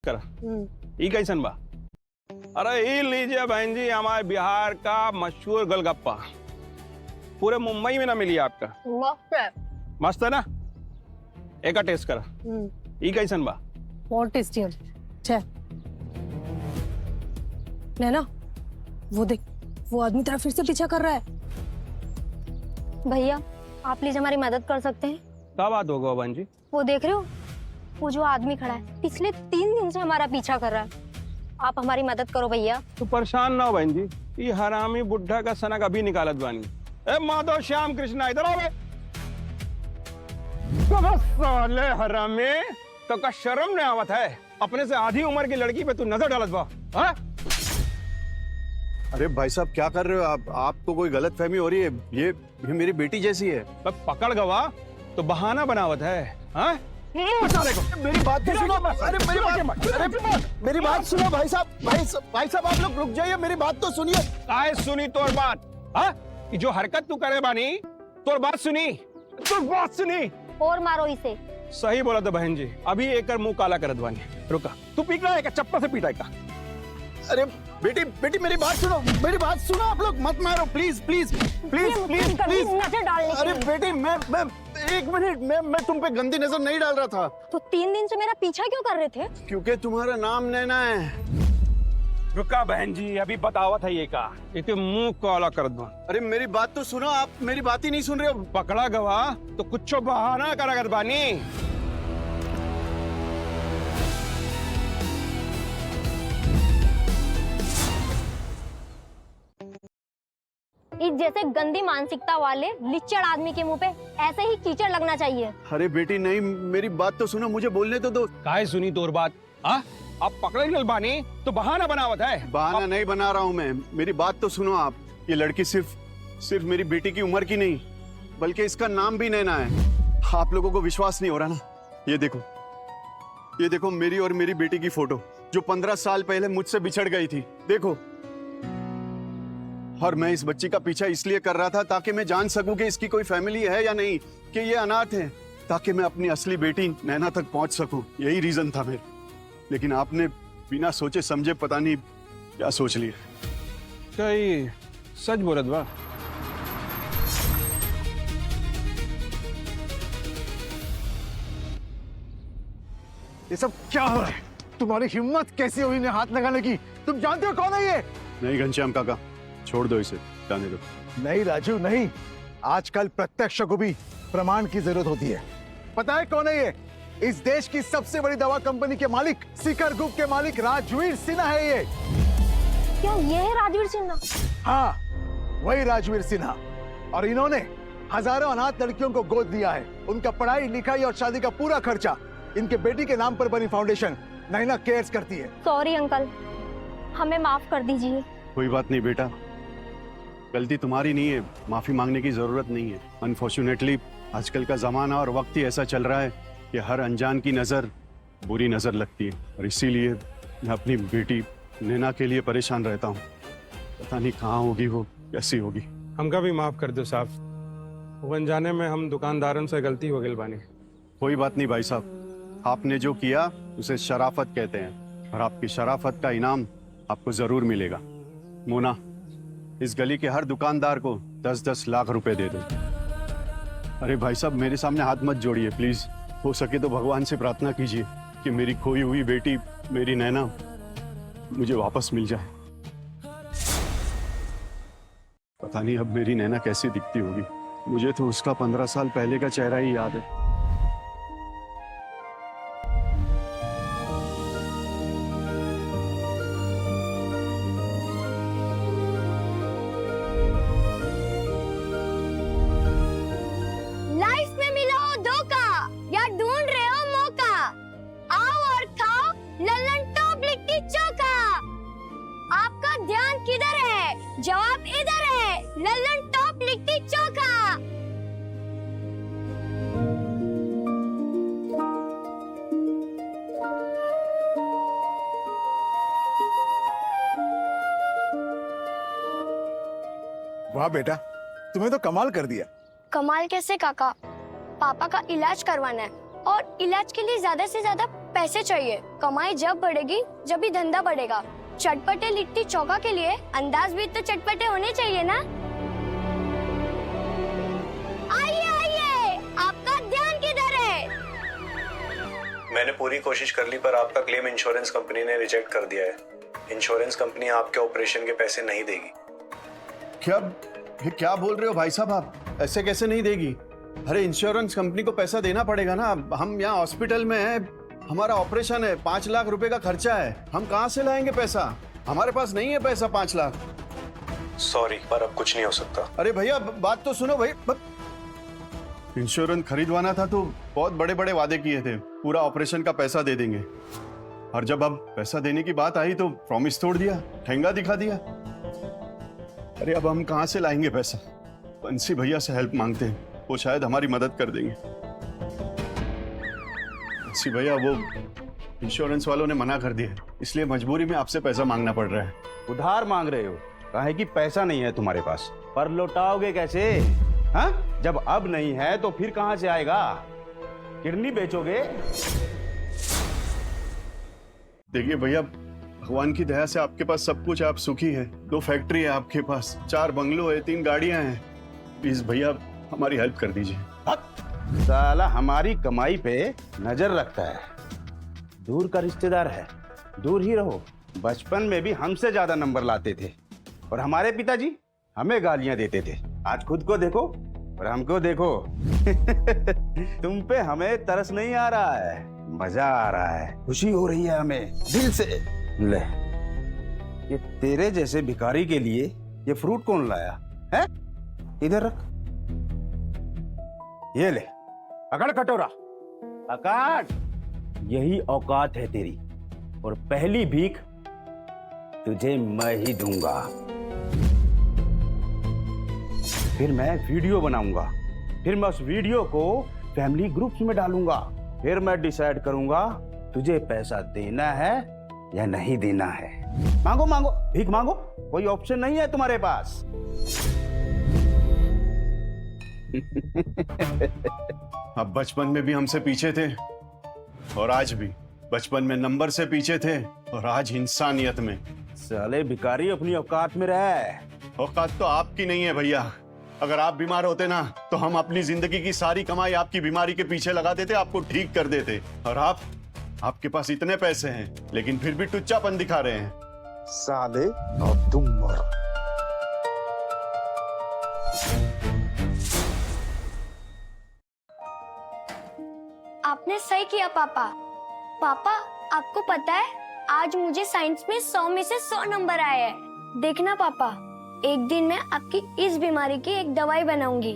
करा। ई कैसन बा? अरे ई लीजिए बहन जी, हमारे बिहार का मशहूर गोलगप्पा, पूरे मुंबई में ना मिली आपका। मस्त है। मस्त है ना? एक का टेस्ट करा। ई कैसन बा? बहुत टेस्टी है। छे नैना, वो देख, वो आदमी तेरा फिर से पीछा कर रहा है। भैया आप प्लीज हमारी मदद कर सकते हैं? क्या बात होगा बहन जी? वो देख रहे हो, वो जो आदमी खड़ा है पिछले 3 दिन से हमारा पीछा कर रहा है। आप हमारी मदद करो भैया। तू परेशान ना हो बहन जी, ये हरामी बुढ़ा का सनक अभी निकालत बानी। ए माधव श्याम कृष्णा इधर आओ। साले हरामी, तो का शर्म नहीं आवत है? अपने से आधी उम्र की लड़की पे तू नजर डालत बा? हाँ? अरे भाई साहब क्या कर रहे हो आप? आपको कोई गलत फहमी हो रही है। ये मेरी बेटी जैसी है। तब पकड़ गवा तो बहाना बनावत है। हाँ? मेरी बात तो सुनो। अरे मेरी बात सुनो भाई साहब। भाई साहब आप लोग रुक जाइए, मेरी बात तो सुनिए। काय सुनी तोर बात? हाँ? जो हरकत तू करे बानी, तोर बात सुनी, तोर बात सुनी। और मारो इसे। सही बोला तो बहन जी, अभी एक मुंह काला करत बानी। रुका, तू पीट रहा है क्या? चप्पल से पीटा है क्या? अरे बेटी मेरी बात सुनो। आप लोग मत मारो please please please please please. नजर डालने अरे बेटी मैं एक मिनट, मैं तुम पे गंदी नजर नहीं डाल रहा था। तो 3 दिन से मेरा पीछा क्यों कर रहे थे? क्योंकि तुम्हारा नाम नैना है। रुका बहन जी, अभी बतावत है ये का, एक मुंह काला कर दो। अरे मेरी बात तो सुनो, आप मेरी बात ही नहीं सुन रहे हो। पकड़ा गवा तो कुछ बहाना कर बानी। इस जैसे गंदी मानसिकता वाले लिच्चड़ आदमी के मुंह पे ऐसे ही कीचड़ लगना चाहिए। अरे बेटी नहीं, मेरी बात तो सुनो, मुझे बोलने तो दो। काहे सुनी तोर बात? हाँ? अब पकड़े गल बानी तो बहाना बनावत है। बहाना नहीं बना रहा हूँ मैं, मेरी बात तो सुनो आप। ये लड़की सिर्फ मेरी बेटी की उम्र की नहीं, बल्कि इसका नाम भी नैना है। आप लोगों को विश्वास नहीं हो रहा ना? ये देखो मेरी और मेरी बेटी की फोटो, जो 15 साल पहले मुझसे बिछड़ गई थी। देखो, और मैं इस बच्ची का पीछा इसलिए कर रहा था ताकि मैं जान सकूं कि इसकी कोई फैमिली है या नहीं, कि ये अनाथ है, ताकि मैं अपनी असली बेटी नैना तक पहुंच सकूं। यही रीजन था मेरा। लेकिन आपने बिना सोचे समझे पता नहीं क्या सोच लिया। क्या ये सच बोलत बा? ये सब क्या हो रहा है? तुम्हारी हिम्मत कैसी हुई इन्हें हाथ लगाने की? तुम जानते हो कौन है ये? नहीं घनश्याम काका, छोड़ दो इसे, जाने दो। नहीं राजू नहीं, आजकल प्रत्यक्ष को भी प्रमाण की जरूरत होती है। पता है कौन है ये? इस देश की सबसे बड़ी दवा कंपनी के मालिक, सीकर ग्रुप के मालिक राजवीर सिन्हा है ये। क्या ये है राजवीर सिन्हा? हाँ, वही राजवीर सिन्हा। और इन्होंने हजारों अनाथ लड़कियों को गोद दिया है। उनका पढ़ाई लिखाई और शादी का पूरा खर्चा इनके बेटी के नाम पर बनी फाउंडेशन नैना केयर्स करती है। सॉरी अंकल, हमें माफ कर दीजिए। कोई बात नहीं बेटा, गलती तुम्हारी नहीं है, माफी मांगने की जरूरत नहीं है। अनफॉर्चुनेटली आजकल का जमाना और वक्त ही ऐसा चल रहा है कि हर अनजान की नजर बुरी नजर लगती है, और इसीलिए मैं अपनी बेटी नैना के लिए परेशान रहता हूँ। पता नहीं कहाँ होगी वो, कैसी होगी। हमका भी माफ कर दो साहब, वो अनजाने में हम दुकानदारों से गलती हो गई बानी। कोई बात नहीं भाई साहब, आपने जो किया उसे शराफत कहते हैं, और आपकी शराफत का इनाम आपको जरूर मिलेगा। मोना, इस गली के हर दुकानदार को 10-10 लाख रुपए दे दो। अरे भाई साहब, मेरे सामने हाथ मत जोड़िए प्लीज। हो सके तो भगवान से प्रार्थना कीजिए कि मेरी खोई हुई बेटी, मेरी नैना, मुझे वापस मिल जाए। पता नहीं अब मेरी नैना कैसी दिखती होगी। मुझे तो उसका 15 साल पहले का चेहरा ही याद है। लाइफ में मिला हो धोखा या ढूंढ रहे हो मौका, आओ और खाओ लल्लन टॉप लिट्टी चोखा। आपका ध्यान किधर है? जवाब इधर है, लल्लन टॉप लिट्टी चोखा। वाह बेटा, तुम्हें तो कमाल कर दिया। कमाल कैसे काका? पापा का इलाज करवाना है और इलाज के लिए ज्यादा से ज्यादा पैसे चाहिए। कमाई जब बढ़ेगी जब भी धंधा बढ़ेगा। चटपटे लिट्टी चोखा के लिए अंदाज भी तो चटपटे होने चाहिए ना। आइए आइए, आपका ध्यान किधर है? मैंने पूरी कोशिश कर ली पर आपका क्लेम इंश्योरेंस कंपनी ने रिजेक्ट कर दिया है। इंश्योरेंस कंपनी आपके ऑपरेशन के पैसे नहीं देगी। क्या बोल रहे हो भाई साहब आप? ऐसे कैसे नहीं देगी? अरे इंश्योरेंस कंपनी को पैसा देना पड़ेगा ना। हम यहाँ हॉस्पिटल में हैं, हमारा ऑपरेशन है, 5 लाख रुपए का खर्चा है। हम कहाँ से लाएंगे पैसा? हमारे पास नहीं है पैसा 5 लाख। सॉरी पर अब कुछ नहीं हो सकता। अरे भैया बात तो सुनो भाई। इंश्योरेंस खरीदवाना था तो बहुत बड़े बड़े वादे किए थे, पूरा ऑपरेशन का पैसा दे देंगे। और जब अब पैसा देने की बात आई तो प्रॉमिस तोड़ दिया, ठेंगा दिखा दिया। अरे अब हम कहाँ से लाएंगे पैसा? बंसी भैया से हेल्प मांगते हैं, वो शायद हमारी मदद कर देंगे। बंसी भैया वो इंश्योरेंस वालों ने मना कर दिया, इसलिए मजबूरी में आपसे पैसा मांगना पड़ रहा है। उधार मांग रहे हो? काहे कि पैसा नहीं है तुम्हारे पास, पर लौटाओगे कैसे? हाँ, जब अब नहीं है तो फिर कहां से आएगा? किडनी बेचोगे? देखिए भैया, भगवान की दया से आपके पास सब कुछ, आप सुखी हैं। 2 फैक्ट्री है आपके पास, 4 बंगलो है, 3 गाड़ियां हैं। प्लीज भैया हमारी हेल्प कर दीजिए। साला हमारी कमाई पे नजर रखता है। दूर का रिश्तेदार है, दूर ही रहो। बचपन में भी हमसे ज्यादा नंबर लाते थे और हमारे पिताजी हमें गालियां देते थे। आज खुद को देखो और हमको देखो। तुम पे हमें तरस नहीं आ रहा है, मजा आ रहा है, खुशी हो रही है हमें दिल से। ले, ये तेरे जैसे भिखारी के लिए ये फ्रूट कौन लाया है? इधर रख, ये ले, पकड़ कटोरा, पकड़। यही औकात है तेरी, और पहली भीख तुझे मैं ही दूंगा। फिर मैं वीडियो बनाऊंगा, फिर मैं उस वीडियो को फैमिली ग्रुप्स में डालूंगा, फिर मैं डिसाइड करूंगा तुझे पैसा देना है या नहीं देना है। मांगो मांगो, भीख मांगो, कोई ऑप्शन नहीं है तुम्हारे पास। अब बचपन में भी हमसे पीछे थे और आज भी। बचपन में नंबर से पीछे थे और आज इंसानियत में। साले भिखारी अपनी औकात में रहे। औकात तो आपकी नहीं है भैया। अगर आप बीमार होते ना तो हम अपनी जिंदगी की सारी कमाई आपकी बीमारी के पीछे लगा देते, आपको ठीक कर देते। और आपके पास इतने पैसे हैं लेकिन फिर भी टुच्चापन दिखा रहे हैं। साले अब तुम मरो। आपने सही किया पापा। पापा, आपको पता है आज मुझे साइंस में 100 में से 100 नंबर आए हैं। देखना पापा, एक दिन मैं आपकी इस बीमारी की एक दवाई बनाऊंगी।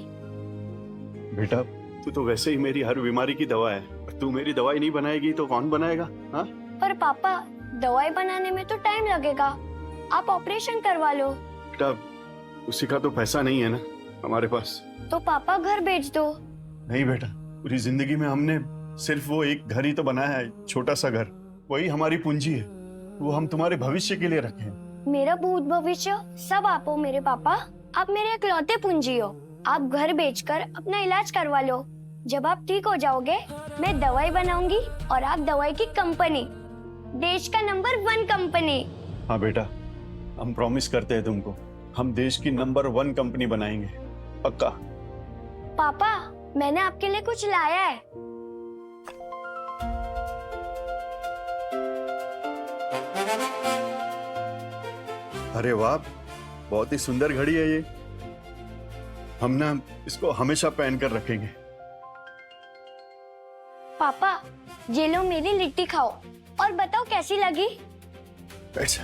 बेटा, तू तो वैसे ही मेरी हर बीमारी की दवा है। तू मेरी दवाई नहीं बनाएगी तो कौन बनाएगा? हाँ? पर पापा, दवाई बनाने में तो टाइम लगेगा। आप ऑपरेशन करवा लो। बेटा, उसी का तो पैसा नहीं है ना हमारे पास। तो पापा घर भेज दो। नहीं बेटा, पूरी जिंदगी में हमने सिर्फ वो एक घर ही तो बनाया है, छोटा सा घर। वही हमारी पूंजी है, वो हम तुम्हारे भविष्य के लिए रखे हैं। मेरा भूत भविष्य सब आप हो मेरे पापा। आप मेरे इकलौते पूंजी हो। आप घर बेचकर अपना इलाज करवा लो। जब आप ठीक हो जाओगे मैं दवाई बनाऊंगी और आप दवाई की कंपनी, देश का नंबर 1 कंपनी। हाँ बेटा, हम प्रॉमिस करते हैं तुमको, हम देश की नंबर 1 कंपनी बनाएंगे, पक्का। पापा, मैंने आपके लिए कुछ लाया है। अरे वाह, बहुत ही सुंदर घड़ी है ये। हम ना इसको हमेशा पहन कर रखेंगे। पापा, ये लो मेरी लिट्टी खाओ और बताओ कैसी लगी। अच्छा,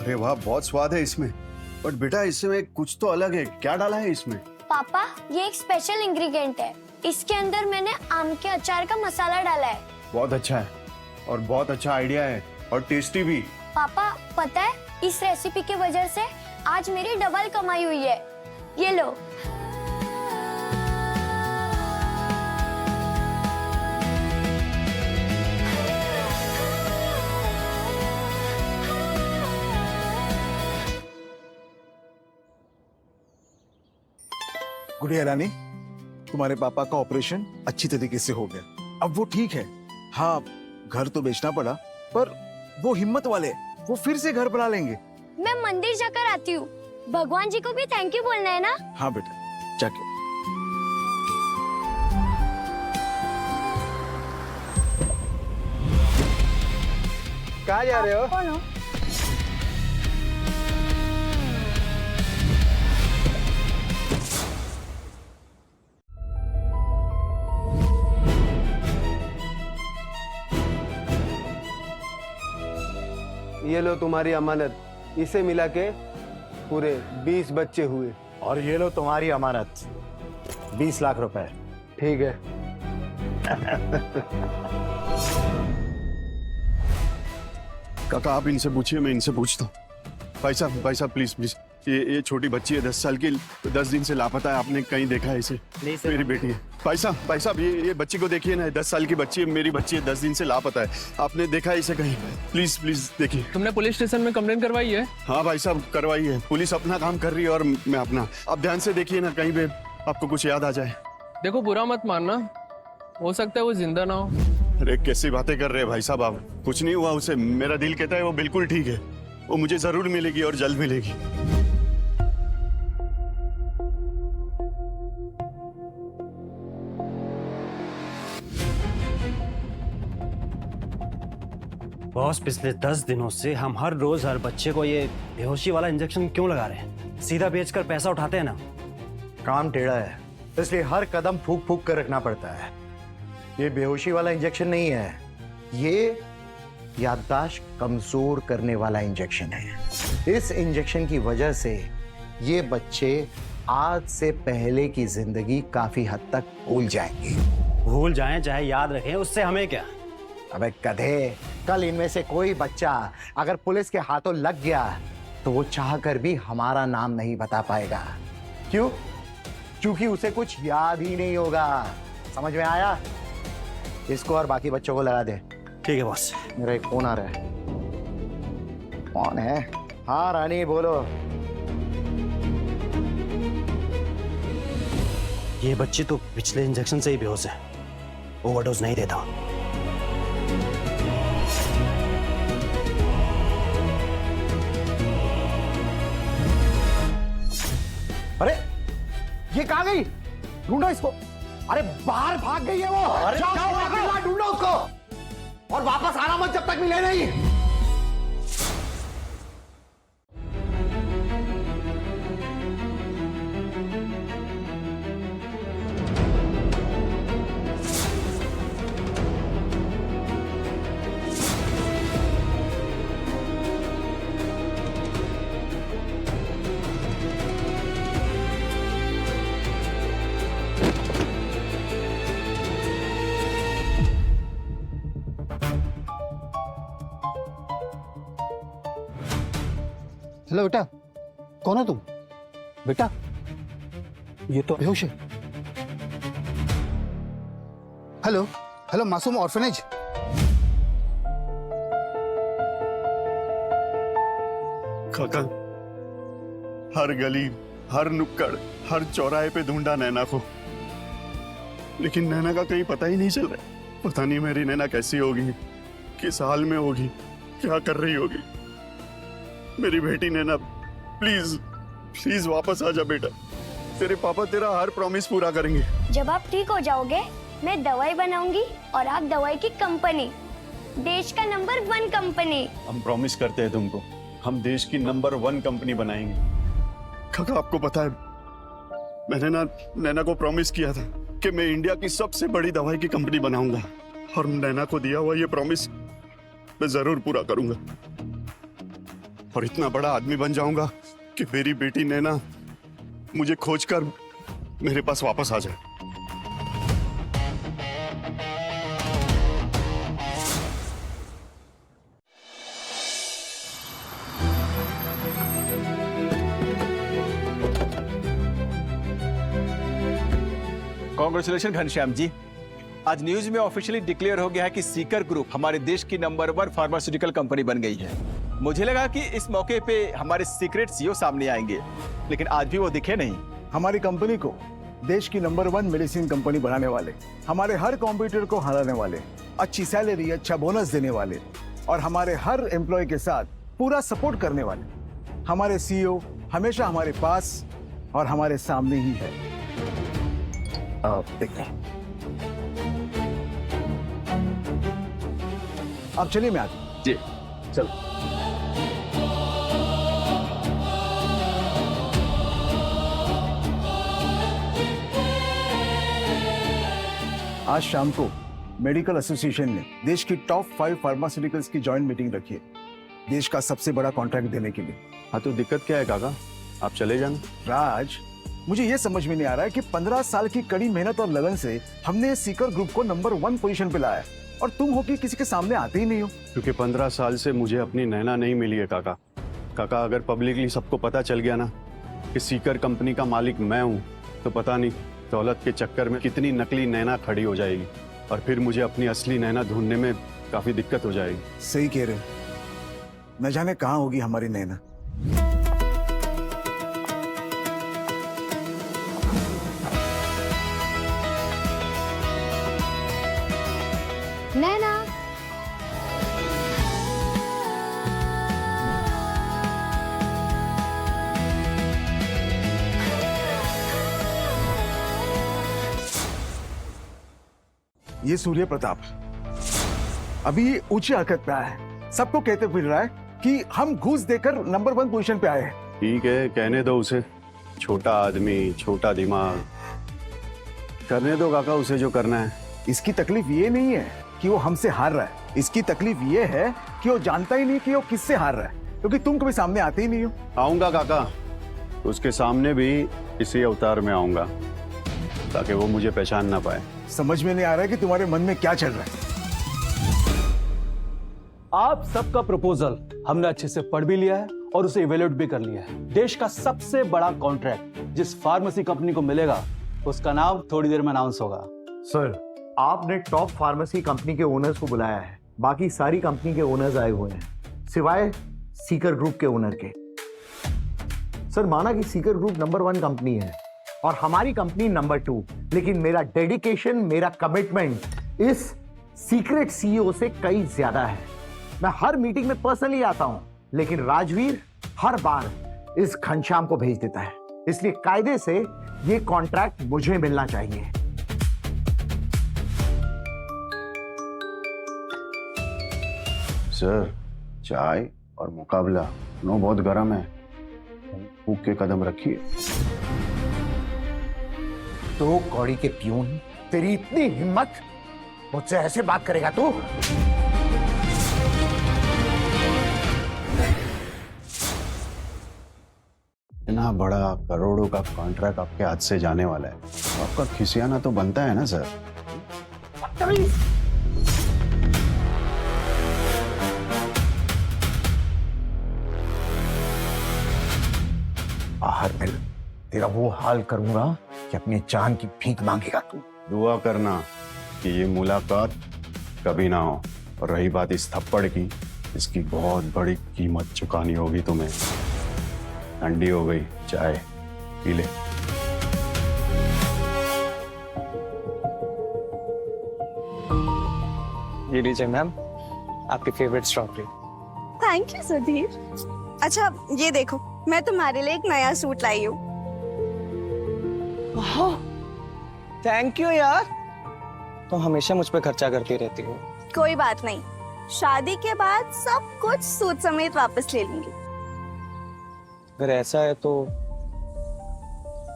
अरे वाह, बहुत स्वाद है इसमें। बट बेटा, इसमें कुछ तो अलग है, क्या डाला है इसमें? पापा, ये एक स्पेशल इंग्रेडिएंट है। इसके अंदर मैंने आम के अचार का मसाला डाला है। बहुत अच्छा है और बहुत अच्छा आइडिया है और टेस्टी भी। पापा, पता है इस रेसिपी की वजह से आज मेरी डबल कमाई हुई है। ये लो। गुड़िया रानी, तुम्हारे पापा का ऑपरेशन अच्छी तरीके से हो गया, अब वो ठीक है। हाँ, घर तो बेचना पड़ा, पर वो हिम्मत वाले, वो फिर से घर बना लेंगे। मैं मंदिर जाकर आती हूँ, भगवान जी को भी थैंक यू बोलना है ना। हाँ बेटा, जाके। कहाँ जा रहे हो? कौन हो? ये लो तुम्हारी अमानत, इसे मिला के पूरे 20 बच्चे हुए। और ये लो तुम्हारी अमानत, 20 लाख रुपए। ठीक है। काका आप इनसे पूछिए, मैं इनसे पूछता हूँ। भाई साहब प्लीज प्लीज, ये छोटी बच्ची है 10 साल की, 10 दिन से लापता है। आपने कहीं देखा है इसे? नहीं सर। मेरी बेटी है। भाई साहब ये बच्ची को देखिए ना, 10 साल की बच्ची है, मेरी बच्ची है, 10 दिन से लापता है। आपने देखा है इसे कहीं? प्लीज प्लीज देखिए। तुमने पुलिस स्टेशन में कंप्लेन करवाई है? हाँ भाई साहब करवाई है, पुलिस अपना काम कर रही है और मैं अपना। आप ध्यान से देखिए ना, कहीं पे आपको कुछ याद आ जाए। देखो बुरा मत मानना, हो सकता है वो जिंदा ना हो। अरे कैसी बातें कर रहे हैं भाई साहब आप? कुछ नहीं हुआ उसे, मेरा दिल कहता है वो बिल्कुल ठीक है। वो मुझे जरूर मिलेगी और जल्द मिलेगी। बॉस, पिछले 10 दिनों से हम हर रोज हर बच्चे को ये बेहोशी वाला इंजेक्शन क्यों लगा रहे हैं? सीधा बेचकर पैसा उठाते हैं ना। काम टेढ़ा है, इसलिए हर कदम फूक फूक कर रखना पड़ता है। ये बेहोशी वाला इंजेक्शन नहीं है, ये याददाश्त कमजोर करने वाला इंजेक्शन है। इस इंजेक्शन की वजह से ये बच्चे आज से पहले की जिंदगी काफी हद तक भूल जाएंगे। भूल जाएं चाहे याद रखें, उससे हमें क्या? अबे गधे, कल इनमें से कोई बच्चा अगर पुलिस के हाथों लग गया तो वो चाहकर भी हमारा नाम नहीं बता पाएगा। क्यों? क्योंकि उसे कुछ याद ही नहीं होगा। समझ में आया? इसको और बाकी बच्चों को लगा दे। ठीक है बॉस। मेरा एक फोन आ रहा है। कौन है? हाँ रानी बोलो। ये बच्ची तो पिछले इंजेक्शन से ही बेहोश है, ओवरडोज नहीं देता। अरे ये कहाँ गई? ढूंढो इसको। अरे बाहर भाग गई है वो। अरे जाओ ढूंढो उसको और वापस आना मत जब तक मिले नहीं। हेलो बेटा, कौन हो तुम? बेटा ये तो बेहोश है। हेलो हेलो, मासूम ऑर्फनेज। काका हर गली, हर नुक्कड़, हर चौराहे पे ढूंढा नैना को, लेकिन नैना का कहीं पता ही नहीं चल रहा। पता नहीं मेरी नैना कैसी होगी, किस हाल में होगी, क्या कर रही होगी। मेरी बेटी नैना, प्लीज प्लीज वापस आ जा बेटा। तेरे पापा तेरा हर प्रॉमिस पूरा करेंगे। जब आप ठीक हो जाओगे, मैं दवाई बनाऊंगी और आप दवाई की कंपनी, देश का नंबर 1 कंपनी। हम प्रॉमिस करते हैं तुमको, हम देश की नंबर 1 कंपनी बनाएंगे। काका आपको पता है, मैंने ना नैना को प्रॉमिस किया था कि मैं इंडिया की सबसे बड़ी दवाई की कंपनी बनाऊंगा, और नैना को दिया हुआ ये प्रॉमिस मैं जरूर पूरा करूंगा और इतना बड़ा आदमी बन जाऊंगा कि मेरी बेटी नैना मुझे खोजकर मेरे पास वापस आ जाए। कांग्रेचुलेशन घनश्याम जी, आज न्यूज में ऑफिशियली डिक्लेयर हो गया है कि सीकर ग्रुप हमारे देश की नंबर 1 फार्मास्यूटिकल कंपनी बन गई है। मुझे लगा कि इस मौके पे हमारे सीक्रेट सीईओ सामने आएंगे, लेकिन आज भी वो दिखे नहीं। हमारी कंपनी को देश की नंबर 1 मेडिसिन कंपनी बनाने वाले, हमारे हर कॉम्पिटिटर को हराने वाले, अच्छी सैलरी, अच्छा बोनस देने वाले और हमारे हर एम्प्लॉय के साथ पूरा सपोर्ट करने वाले। हमारे सीईओ हमेशा हमारे पास और हमारे सामने ही है। देखते हैं। अब चलिए, मैं आता हूं। जी चलो। आज शाम को मेडिकल एसोसिएशन ने देश की टॉप 5 फार्मास्यूटिकल्स की जॉइंट मीटिंग रखी है, देश का सबसे बड़ा कॉन्ट्रैक्ट देने के लिए। हाँ, तो दिक्कत क्या है काका? आप चले जाना। राज, मुझे ये समझ में नहीं आ रहा है कि 15 साल की कड़ी मेहनत और लगन से हमने सीकर ग्रुप को नंबर 1 पोजीशन पे लाया है और तुम हो कि किसी के सामने आते ही नहीं हो। क्योंकि 15 साल से मुझे अपनी नैना नहीं मिली है काका। काका, अगर पब्लिकली सबको पता चल गया ना कि सीकर कंपनी का मालिक मैं हूँ, तो पता नहीं दौलत के चक्कर में कितनी नकली नैना खड़ी हो जाएगी और फिर मुझे अपनी असली नैना ढूंढने में काफी दिक्कत हो जाएगी। सही कह रहे हो, न जाने कहाँ होगी हमारी नैना। नैना, ये सूर्य प्रताप अभी ऊंची हरकत पे आया है, सबको कहते फिर रहा है कि हम घूस देकर नंबर 1 पोजीशन पे आए हैं। ठीक है, कहने दो उसे। छोटा आदमी, छोटा दिमाग, करने दो काका उसे जो करना है। इसकी तकलीफ ये नहीं है कि वो हमसे हार रहा है, इसकी तकलीफ ये है कि वो जानता ही नहीं कि वो किससे हार रहा है, क्योंकि तुम कभी सामने आते ही नहीं हो। आऊंगा काका, उसके सामने भी इसी अवतार में आऊंगा ताकि वो मुझे पहचान ना पाए। समझ में नहीं आ रहा है कि तुम्हारे मन में क्या चल रहा है। आप सबका प्रपोजल हमने अच्छे से पढ़ भी लिया है और उसे इवेल्युएट भी कर लिया है। देश का सबसे बड़ा कॉन्ट्रैक्ट जिस फार्मेसी कंपनी को मिलेगा उसका नाम थोड़ी देर में अनाउंस होगा। सर, आपने टॉप फार्मेसी कंपनी के ओनर्स को बुलाया है, बाकी सारी कंपनी के ओनर्स आए हुए हैं सिवाय सीकर ग्रुप के ओनर के। सर, माना कि सीकर ग्रुप नंबर 1 कंपनी है और हमारी कंपनी नंबर 2, लेकिन मेरा डेडिकेशन, मेरा कमिटमेंट इस सीक्रेट सीईओ से कई ज्यादा है। मैं हर मीटिंग में पर्सनली आता हूं, लेकिन राजवीर हर बार इस घनश्याम को भेज देता है, इसलिए कायदे से ये कॉन्ट्रैक्ट मुझे मिलना चाहिए। सर, चाय और मुकाबला नो बहुत गर्म है, फूक के कदम रखिए। तो कौड़ी के प्यून, तेरी इतनी हिम्मत, मुझसे ऐसे बात करेगा तू? इतना बड़ा करोड़ों का कॉन्ट्रैक्ट आपके हाथ से जाने वाला है, आपका खिसियाना तो बनता है ना सर। बाहर मिल, तेरा वो हाल करूंगा कि अपनी जान की भीख मांगेगा तू। दुआ करना कि ये मुलाकात कभी ना हो। और रही बात इस थप्पड़ की, इसकी बहुत बड़ी कीमत चुकानी होगी तुम्हें। ठंडी हो गई चाय, पी ले। ये लीजिए मैम, आपकी favourite strawberry. Thank you Sudhir. अच्छा ये देखो, मैं तुम्हारे लिए एक नया सूट लाई हूँ। थैंक यू यार, तुम हमेशा मुझ पे खर्चा करती रहती हो। कोई बात नहीं, शादी के बाद सब कुछ सूट समेत वापस ले लूंगी। अगर ऐसा है तो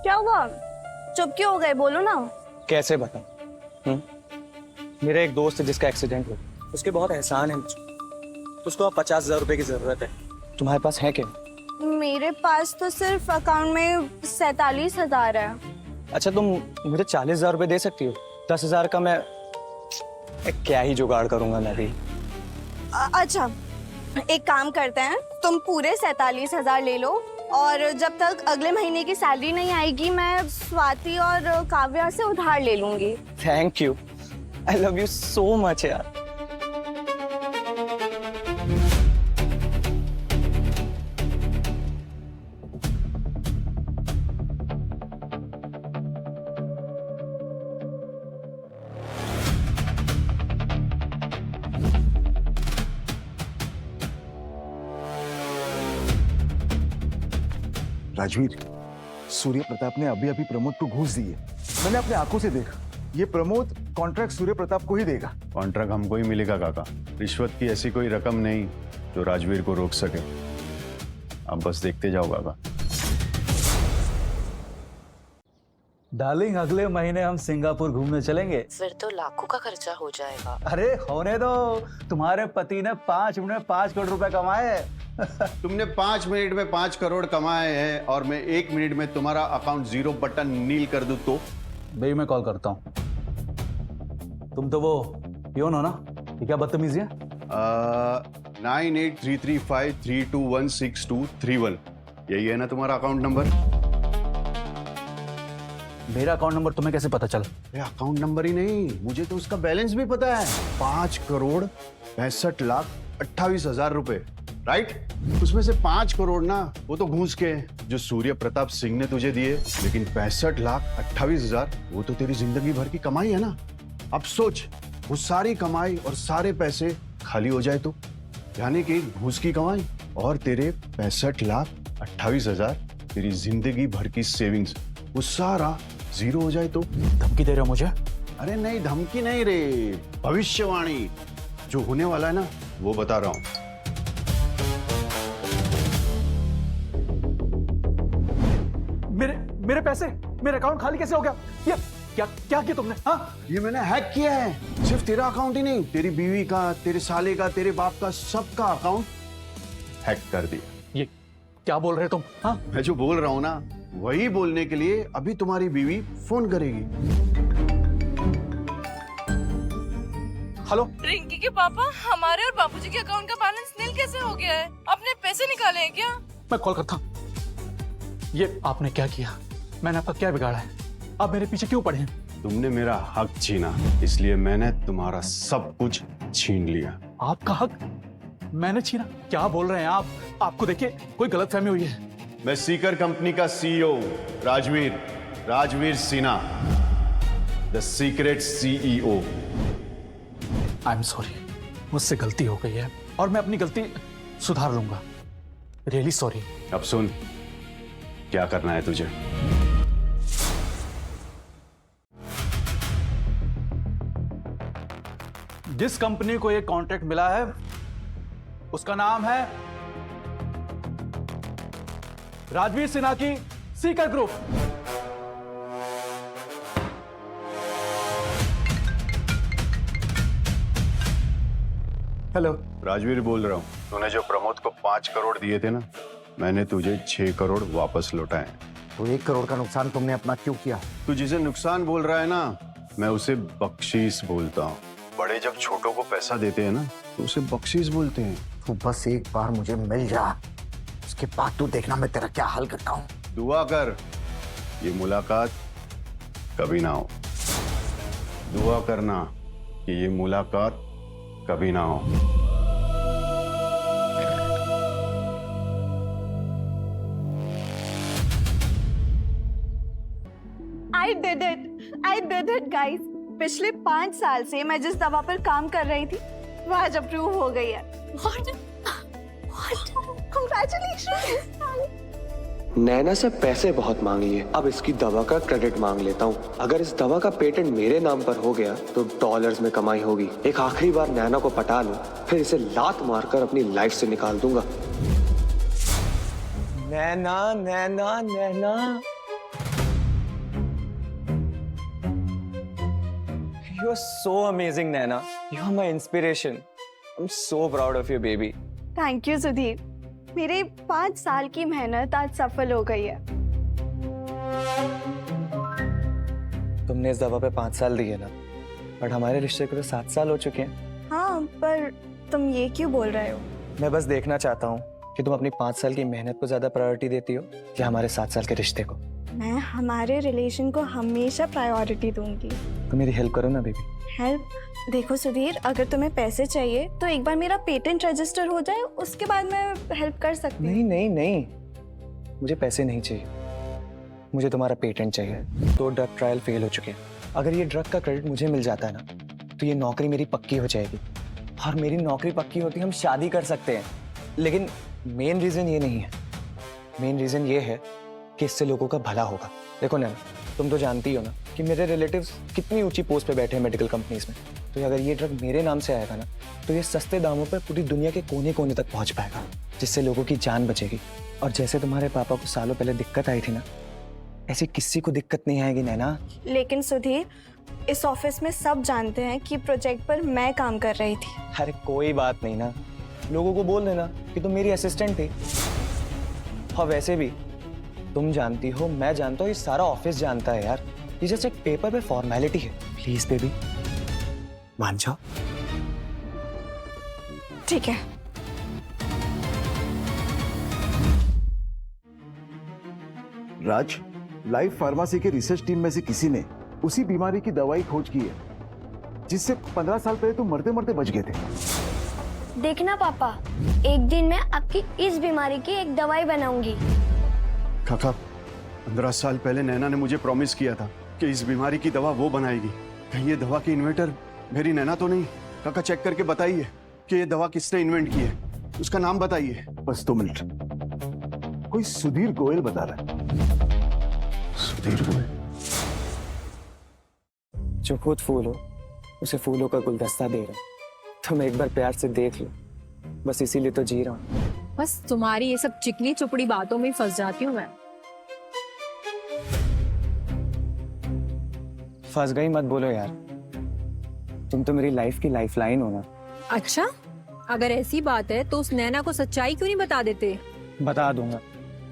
क्या हुआ, चुप क्यों हो गए, बोलो ना। कैसे बताऊं? मेरा एक दोस्त है जिसका एक्सीडेंट हुआ, उसके बहुत एहसान है मुझे, उसको अब 50,000 रुपए की जरूरत है। तुम्हारे पास है क्या? मेरे पास तो सिर्फ अकाउंट में 47,000 है। अच्छा, तुम मुझे 40,000 रुपए दे सकती हो? 10,000 का मैं क्या ही जुगाड़ करूंगा मैं भी। अच्छा एक काम करते हैं, तुम पूरे 47,000 ले लो और जब तक अगले महीने की सैलरी नहीं आएगी मैं स्वाति और काव्या से उधार ले लूंगी। Thank you, I love you so much यार। राजवीर, सूर्य प्रताप ने अभी अभी प्रमोद को घूस दी है। मैंने अपने आंखों से देखा। ये प्रमोद कॉन्ट्रैक्ट सूर्य प्रताप को ही देगा। कॉन्ट्रैक्ट हमको ही मिलेगा काका। रिश्वत की ऐसी कोई रकम नहीं जो राजवीर को रोक सके। आप बस देखते जाओ काका। डार्लिंग, अगले महीने हम सिंगापुर घूमने चलेंगे। फिर तो लाखों का खर्चा हो जाएगा। अरे होने दो, तुम्हारे पति ने 5 मिनट में 5 करोड़ रुपए कमाए हैं। तुमने 5 मिनट में 5 करोड़ कमाए हैं और मैं 1 मिनट में तुम्हारा अकाउंट 0 बटन नील कर दूं तो? भाई मैं कॉल करता हूँ। तुम तो वो पियोन हो ना? ये क्या बदतमीजी है? 983353216231 यही है ना तुम्हारा अकाउंट नंबर? मेरा अकाउंट नंबर तुम्हें कैसे पता चल? अकाउंट नंबर ही नहीं, मुझे तो उसका बैलेंस भी पता है। 5,65,28,000 रुपए, राइट? उसमें से 5 करोड़ ना वो तो घूस के जो सूर्य प्रताप सिंह ने तुझे दिए, लेकिन 65,28,000 वो तो तेरी जिंदगी भर की कमाई है ना। अब सोच, वो सारी कमाई और सारे पैसे खाली हो जाए तो, यानी कि घूस की कमाई और तेरे 65,28,000 तेरी जिंदगी भर की सेविंग्स, वो सारा 0 हो जाए तो? धमकी दे रहे हो मुझे? अरे नहीं, धमकी नहीं रे, भविष्यवाणी। जो होने वाला है ना वो बता रहा हूं। मेरे पैसे, मेरा अकाउंट खाली कैसे हो गया? ये क्या किया तुमने? हाँ, ये मैंने हैक किया है। सिर्फ तेरा अकाउंट ही नहीं, तेरी बीवी का, तेरे साले का, तेरे बाप का, सबका अकाउंट हैक कर दिया। ये क्या बोल रहे तुम? हाँ, मैं जो बोल रहा हूं ना वही बोलने के लिए अभी तुम्हारी बीवी फोन करेगी। हेलो रिंकी के पापा, हमारे और बापूजी के अकाउंट का बैलेंस नील कैसे हो गया है? आपने पैसे निकाले हैं क्या? मैं कॉल करता हूँ। ये आपने क्या किया? मैंने आपका क्या बिगाड़ा है? आप मेरे पीछे क्यों पड़े हैं? तुमने मेरा हक छीना, इसलिए मैंने तुम्हारा सब कुछ छीन लिया। आपका हक मैंने छीना? क्या बोल रहे हैं आप? आपको देखिए कोई गलतफहमी हुई है। मैं सीकर कंपनी का CEO Rajveer Sinha, the secret CEO। I am sorry, मुझसे गलती हो गई है और मैं अपनी गलती सुधार लूंगा। Really sorry. अब सुन, क्या करना है तुझे? जिस कंपनी को ये कॉन्ट्रैक्ट मिला है उसका नाम है राजवीर सिन्हा की सीकर ग्रुप। हेलो, राजवीर बोल रहा हूँ। तूने जो प्रमोद को 5 करोड़ दिए थे ना, मैंने तुझे 6 करोड़ वापस लौटाए। तो 1 करोड़ का नुकसान तुमने अपना क्यों किया? तू जिसे नुकसान बोल रहा है ना, मैं उसे बख्शीश बोलता हूँ। बड़े जब छोटों को पैसा देते हैं ना तो उसे बख्शीश बोलते हैं। तू बस एक बार मुझे मिल जा, उसके बाद तू देखना मैं तेरा क्या हाल करता हूँ। दुआ कर ये मुलाकात कभी ना हो। दुआ करना कि ये मुलाकात कभी ना हो। I did it guys। पिछले 5 साल से मैं जिस दवा पर काम कर रही थी वो आज अप्रूव हो गई है। What? Congratulations! नैना से पैसे बहुत मांग लिए, अब इसकी दवा का क्रेडिट मांग लेता हूँ। अगर इस दवा का पेटेंट मेरे नाम पर हो गया तो डॉलर्स में कमाई होगी। एक आखिरी बार नैना को पटा लूं, फिर इसे लात मारकर अपनी लाइफ से निकाल दूंगा। नैना नैना नैना, you are so amazing, Naina. You are my inspiration. I'm so proud of you, baby. Thank you Sudhir, मेरे 5 साल की मेहनत आज सफल हो गई है। तुमने इस दवा पे 5 साल दिए ना, बट हमारे रिश्ते को तो 7 साल हो चुके हैं। हाँ, पर तुम ये क्यों बोल रहे हो? मैं बस देखना चाहता हूँ कि तुम अपनी 5 साल की मेहनत को ज्यादा प्रायोरिटी देती हो या हमारे 7 साल के रिश्ते को। मैं हमारे रिलेशन को हमेशा प्रायोरिटी दूंगी। तुम मेरी हेल्प करो ना बेबी। हेल्प? देखो सुधीर, अगर तुम्हें पैसे चाहिए तो एक बार मेरा पेटेंट रजिस्टर हो जाए, उसके बाद मैं हेल्प कर सकती हूँ। नहीं नहीं नहीं, मुझे पैसे नहीं चाहिए, मुझे तुम्हारा पेटेंट चाहिए। 2 ड्रग ट्रायल फेल हो चुके हैं। अगर ये ड्रग का क्रेडिट मुझे मिल जाता है ना तो ये नौकरी मेरी पक्की हो जाएगी, और मेरी नौकरी पक्की होती हम शादी कर सकते हैं। लेकिन मेन रीजन ये नहीं है, मेन रीजन ये है कि इससे लोगों का भला होगा। देखो नैना, तुम तो जानती हो ना कि मेरे रिलेटिव्स कितनी ऊंची पोस्ट पे बैठे हैं मेडिकल कंपनीज में। तो अगर ये ड्रग मेरे नाम से आएगा ना तो ये सस्ते दामों पर पूरी दुनिया के कोने कोने तक पहुंच पाएगा, जिससे लोगों की जान बचेगी। और जैसे तुम्हारे पापा को सालों पहले दिक्कत आई थी ना, ऐसी किसी को दिक्कत नहीं आएगी नैना। लेकिन सुधीर, इस ऑफिस में सब जानते हैं कि प्रोजेक्ट पर मैं काम कर रही थी। अरे कोई बात नहीं ना, लोगों को बोल देना कि तुम मेरी असिस्टेंट थी। और वैसे भी तुम जानती हो, मैं जानता हूँ, ये सारा ऑफिस जानता है यार। ये जस्ट एक पेपर पे फॉर्मेलिटी है। प्लीज बेबी मान जाओ। ठीक है। राज, लाइफ फार्मेसी के रिसर्च टीम में से किसी ने उसी बीमारी की दवाई खोज की है जिससे 15 साल पहले तुम मरते मरते बच गए थे। देखना पापा, एक दिन मैं आपकी इस बीमारी की एक दवाई बनाऊंगी। काका, 15 साल पहले नैना ने मुझे प्रॉमिस किया था कि इस बीमारी की दवा वो बनाएगी। कहीं ये दवा की इन्वेंटर मेरी नैना तो नहीं? काका चेक करके बताइए कि ये दवा किसने इन्वेंट की है, उसका नाम बताइए। बस 2 मिनट। कोई सुधीर गोयल बता रहा है। सुधीर गोयल? जो खुद फूल हो उसे फूलों का गुलदस्ता दे रहा हूं। तुम एक बार प्यार से देख लो, बस इसीलिए तो जी रहा हूँ। बस तुम्हारी ये सब चिकनी चुपड़ी बातों में फंस जाती हूँ मैं। फंस गई मत बोलो यार, तुम तो मेरी लाइफ की लाइफलाइन हो ना। अच्छा, अगर ऐसी बात है तो उस नैना को सच्चाई क्यों नहीं बता देते? बता दूंगा,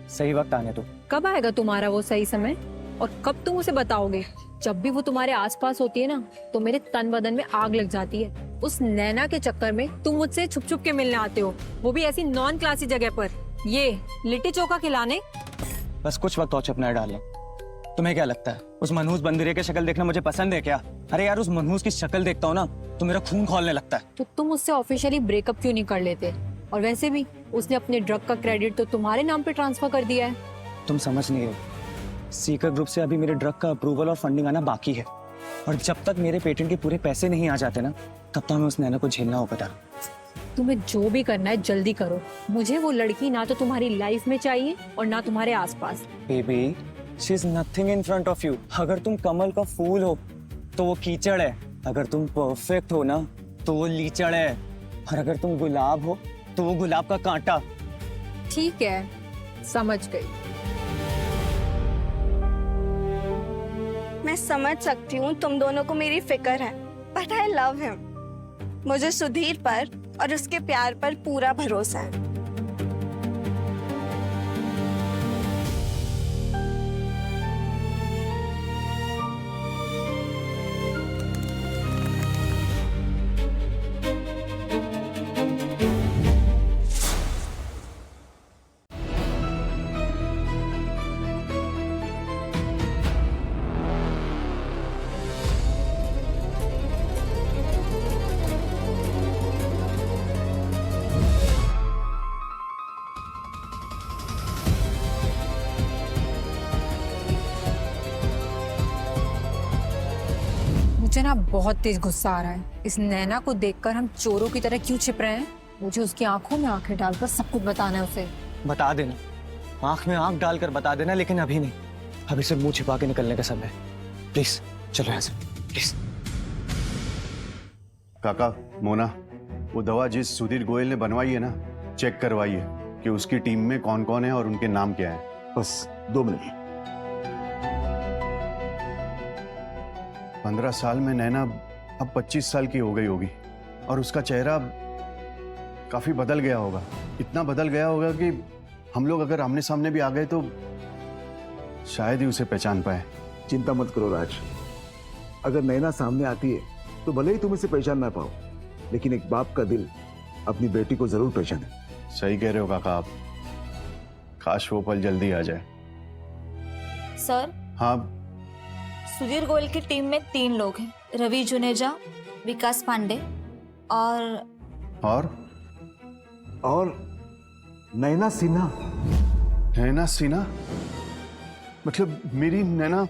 सही वक्त आने दो। कब आएगा तुम्हारा वो सही समय, और कब तुम उसे बताओगे? जब भी वो तुम्हारे आसपास होती है ना तो मेरे तन बदन में आग लग जाती है। उस नैना के चक्कर में तुम मुझसे छुप छुप के मिलने आते हो, वो भी ऐसी नॉन क्लासी जगह पर, ये लिट्टी चोखा खिलाने। बस कुछ वक्त और चुप न डाल लो। तुम्हें क्या लगता है उस मनहूस बंदरे की शक्ल देखना मुझे पसंद है क्या? अरे यार, उस मनहूस की शक्ल देखता हूँ ना तो मेरा खून खौलने लगता है। तो तुम उससे ऑफिशियली ब्रेकअप क्यों नहीं कर लेते? और वैसे भी उसने अपने ड्रग का क्रेडिट तो तुम्हारे नाम पे ट्रांसफर कर दिया है। तुम समझ नहीं रहे, सीकर ग्रुप से अभी मेरे ड्रग का अप्रूवल और फंडिंग आना बाकी है। और जब तक मेरे पेटेंट के पूरे पैसे नहीं आ जाते ना, तब तक हमें उस नैना को झेलना होगा। तुम्हें जो भी करना है जल्दी करो। मुझे वो लड़की ना तो तुम्हारी लाइफ में चाहिए और ना तुम्हारे आसपास। Baby, she is nothing in front of you. अगर तुम कमल का फूल हो तो वो कीचड़ है, अगर तुम परफेक्ट हो ना तो वो लीचड़ है, और अगर तुम गुलाब हो तो वो गुलाब का कांटा। ठीक है, समझ गई। मैं समझ सकती हूँ तुम दोनों को मेरी फिक्र है, बट आई लव हिम। मुझे सुधीर पर और उसके प्यार पर पूरा भरोसा है। मुझे ना बहुत तेज गुस्सा आ रहा है। इस नैना को देखकर हम चोरों की तरह क्यों छिप रहे हैं? मुझे उसकी आंखों में आंखें डालकर सब कुछ बताना है उसे। बता देना, आंख में आंख डालकर बता देना, लेकिन अभी नहीं। अभी से मुंह छिपा के निकलने का समय है। प्लीज चलो यहाँ से, प्लीज। काका, मोना, वो दवा जिस सुधीर गोयल ने बनवाई है ना, चेक करवाइए कि उसकी टीम में कौन कौन है और उनके नाम क्या है। बस 2 मिनट। 15 साल में नैना अब 25 साल की हो गई होगी और उसका चेहरा काफी बदल गया होगा। इतना बदल गया होगा कि हम लोग अगर आमने सामने भी आ गए तो शायद ही उसे पहचान पाए। चिंता मत करो राज, अगर नैना सामने आती है तो भले ही तुम इसे पहचान ना पाओ, लेकिन एक बाप का दिल अपनी बेटी को जरूर पहचाने। सही कह रहे हो काका आप, काश वो पल जल्दी आ जाए। सर, हाँ। सुधीर गोयल की टीम में 3 लोग हैं, रवि जुनेजा, विकास पांडे और नैना सिन्हा। नैना सिन्हा? मतलब मेरी नैना,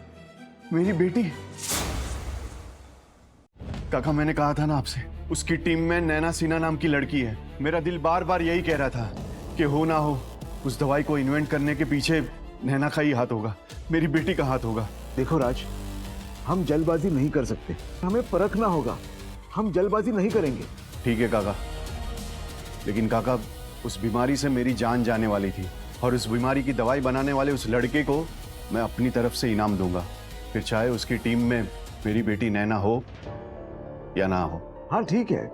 मेरी बेटी? काका, मैंने कहा था ना आपसे, उसकी टीम में नैना सिन्हा नाम की लड़की है। मेरा दिल बार बार यही कह रहा था कि हो ना हो उस दवाई को इन्वेंट करने के पीछे नैना का ही हाथ होगा, मेरी बेटी का हाथ होगा। देखो राज, हम जल्दबाजी नहीं कर सकते, हमें परखना होगा। हम जल्दबाजी नहीं करेंगे। ठीक है काका, लेकिन काका उस बीमारी से मेरी जान जाने वाली थी और उस बीमारी की दवाई बनाने वाले उस लड़के को मैं अपनी तरफ से इनाम दूंगा, फिर चाहे उसकी टीम में मेरी बेटी नैना हो या ना हो। हाँ ठीक है,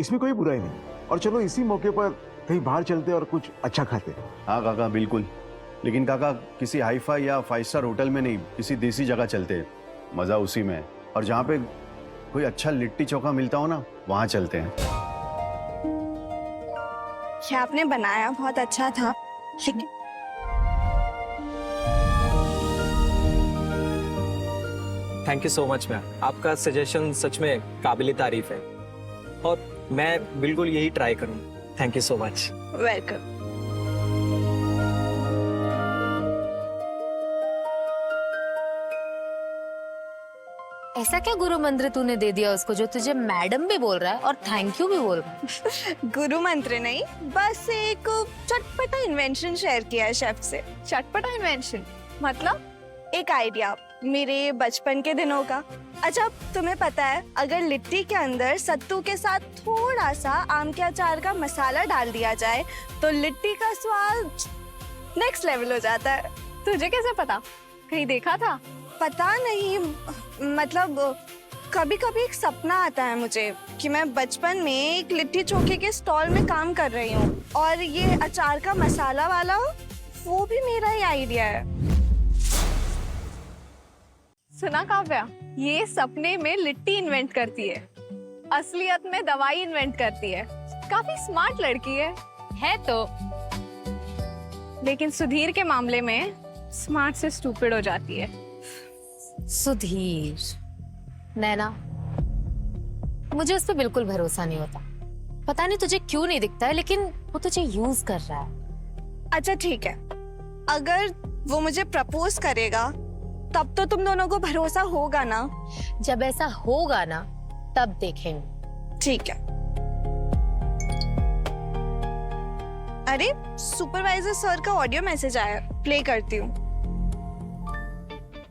इसमें कोई बुराई नहीं। और चलो इसी मौके पर कहीं बाहर चलते और कुछ अच्छा खाते। हाँ काका बिल्कुल, लेकिन काका किसी हाईफाई या 5 स्टार होटल में नहीं, किसी देसी जगह चलते हैं, मजा उसी में है। और जहाँ पे कोई अच्छा लिट्टी चोखा मिलता हो ना, वहाँ चलते हैं। ये आपने बनाया बहुत अच्छा था, लेकिन thank you so much ma'am, आपका सजेशन सच में काबिल तारीफ है और मैं बिल्कुल यही ट्राई करूँगा। Thank you so much. Welcome. ऐसा क्या गुरु मंत्र तूने दे दिया उसको जो तुझे मैडम भी बोल रहा है और थैंक यू भी बोल रहा है? गुरु मंत्र नहीं, बस एक चटपटा इन्वेंशन शेयर किया है शेफ से। चटपटा इन्वेंशन मतलब? एक आइडिया मेरे बचपन के दिनों का। अच्छा तुम्हें पता है, अगर लिट्टी के अंदर सत्तू के साथ थोड़ा सा आम के अचार का मसाला डाल दिया जाए तो लिट्टी का स्वाद नेक्स्ट लेवल हो जाता है। तुझे कैसे पता? कहीं देखा था? पता नहीं, मतलब कभी कभी एक सपना आता है मुझे कि मैं बचपन में एक लिट्टी चोखे के स्टॉल में काम कर रही हूँ और ये अचार का मसाला वाला वो भी मेरा ही आइडिया है। सुना काव्या, ये सपने में लिट्टी इन्वेंट करती है, असलियत में दवाई इन्वेंट करती है। काफी स्मार्ट लड़की है तो, लेकिन सुधीर के मामले में स्मार्ट से स्टूपिड हो जाती है। सुधीर, नैना, मुझे उस पर बिल्कुल भरोसा नहीं होता। पता नहीं तुझे क्यों नहीं दिखता है, लेकिन वो तुझे यूज कर रहा है। अच्छा ठीक है, अगर वो मुझे प्रपोज करेगा तब तो तुम दोनों को भरोसा होगा ना? जब ऐसा होगा ना तब देखेंगे। ठीक है। अरे सुपरवाइजर सर का ऑडियो मैसेज आया, प्ले करती हूँ।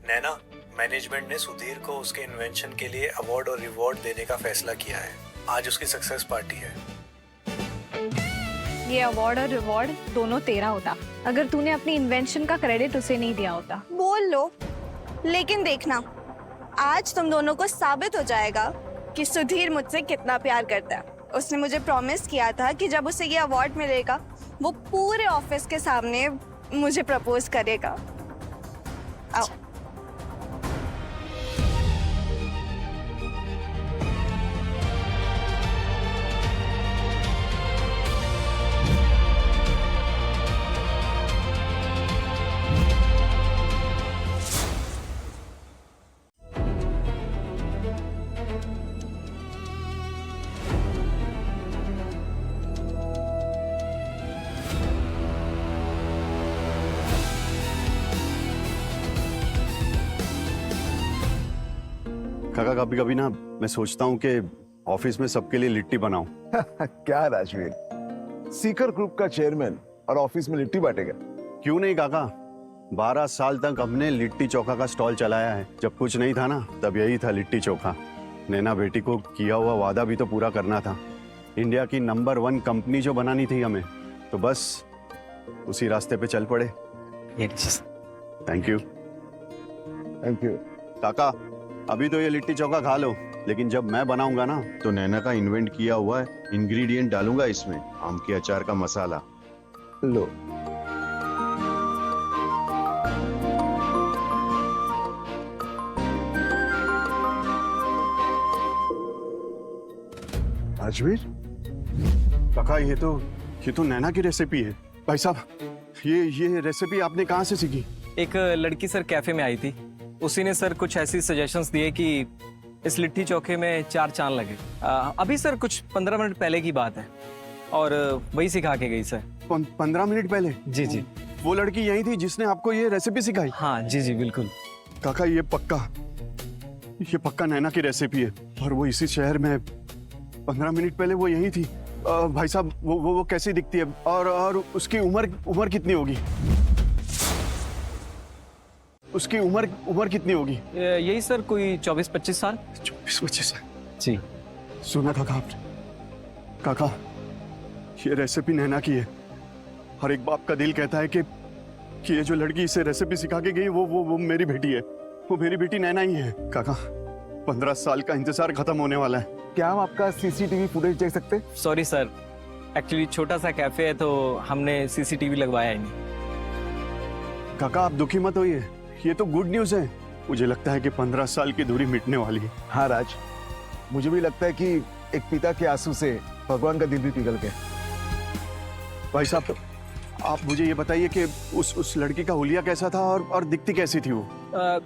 नैना, मैनेजमेंट ने सुधीर को उसके इन्वेंशन के लिए अवार्ड और रिवॉर्ड देने का फैसला किया है। आज उसकी सक्सेस पार्टी है। ये अवार्ड और रिवॉर्ड दोनों तेरा होता अगर तूने अपनी इन्वेंशन का क्रेडिट उसे नहीं दिया होता। बोल लो, लेकिन देखना आज तुम दोनों को साबित हो जाएगा कि सुधीर मुझसे कितना प्यार करता है। उसने मुझे प्रॉमिस किया था कि जब उसे ये अवार्ड मिलेगा वो पूरे ऑफिस के सामने मुझे प्रपोज करेगा। आओ। काका कभी कभी ना मैं सोचता हूँ कि ऑफिस में सबके लिए लिट्टी बनाऊं। क्या राजवीर, सीकर ग्रुप का चेयरमैन और ऑफिस में लिट्टी बांटेगा? क्यों नहीं काका, 12 साल तक हमने लिट्टी चोखा का स्टॉल चलाया है। जब कुछ नहीं था ना तब यही था लिट्टी चोखा। नैना बेटी को किया हुआ वादा भी तो पूरा करना था। इंडिया की नंबर 1 कंपनी जो बनानी थी हमें, तो बस उसी रास्ते पे चल पड़े। Thank you. थैंक यू काका, अभी तो ये लिट्टी चोखा खा लो, लेकिन जब मैं बनाऊंगा ना तो नैना का इन्वेंट किया हुआ इंग्रेडिएंट डालूंगा इसमें, आम के अचार का मसाला। लो। राजवीर, काका ये तो नैना की रेसिपी है। भाई साहब, ये रेसिपी आपने कहाँ से सीखी? एक लड़की सर कैफे में आई थी, उसी ने सर कुछ ऐसी सजेशंस दिए कि इस लिट्टी चोखे में 4 चांद लगे। अभी सर कुछ 15 मिनट पहले की बात है और वही सिखा के गई सर। 15 मिनट पहले? जी जी। वो लड़की यही थी जिसने आपको ये रेसिपी सिखाई? हाँ जी जी बिल्कुल। काका ये पक्का नैना की रेसिपी है और वो इसी शहर में 15 मिनट पहले वो यही थी। भाई साहब वो कैसी दिखती है और उसकी उम्र कितनी होगी? उसकी उम्र कितनी होगी? यही सर कोई 24-25 साल। 24-25 साल। जी। सुना काका आपने? काका, ये रेसिपी नैना की है। हर एक बाप का दिल कहता है कि ये जो लड़की इसे रेसिपी सिखा के गई वो मेरी बेटी है। वो मेरी बेटी नैना ही है। काका, 15 साल का इंतजार खत्म होने वाला है। क्या हम आपका सीसीटीवी फुटेज देख सकते? सॉरी सर, एक्चुअली छोटा सा कैफे है तो हमने सीसीटीवी लगवाया ही नहीं। काका, आप दुखी मत होइए, ये तो गुड न्यूज है। मुझे लगता है कि 15 साल की दूरी मिटने वाली है। हाँ राज, मुझे भी लगता है कि एक पिता के आंसू से भगवान का दिल भी पिघल गया। भाई साहब, आप मुझे ये बताइए कि उस लड़की का हुलिया कैसा था और दिखती कैसी थी वो?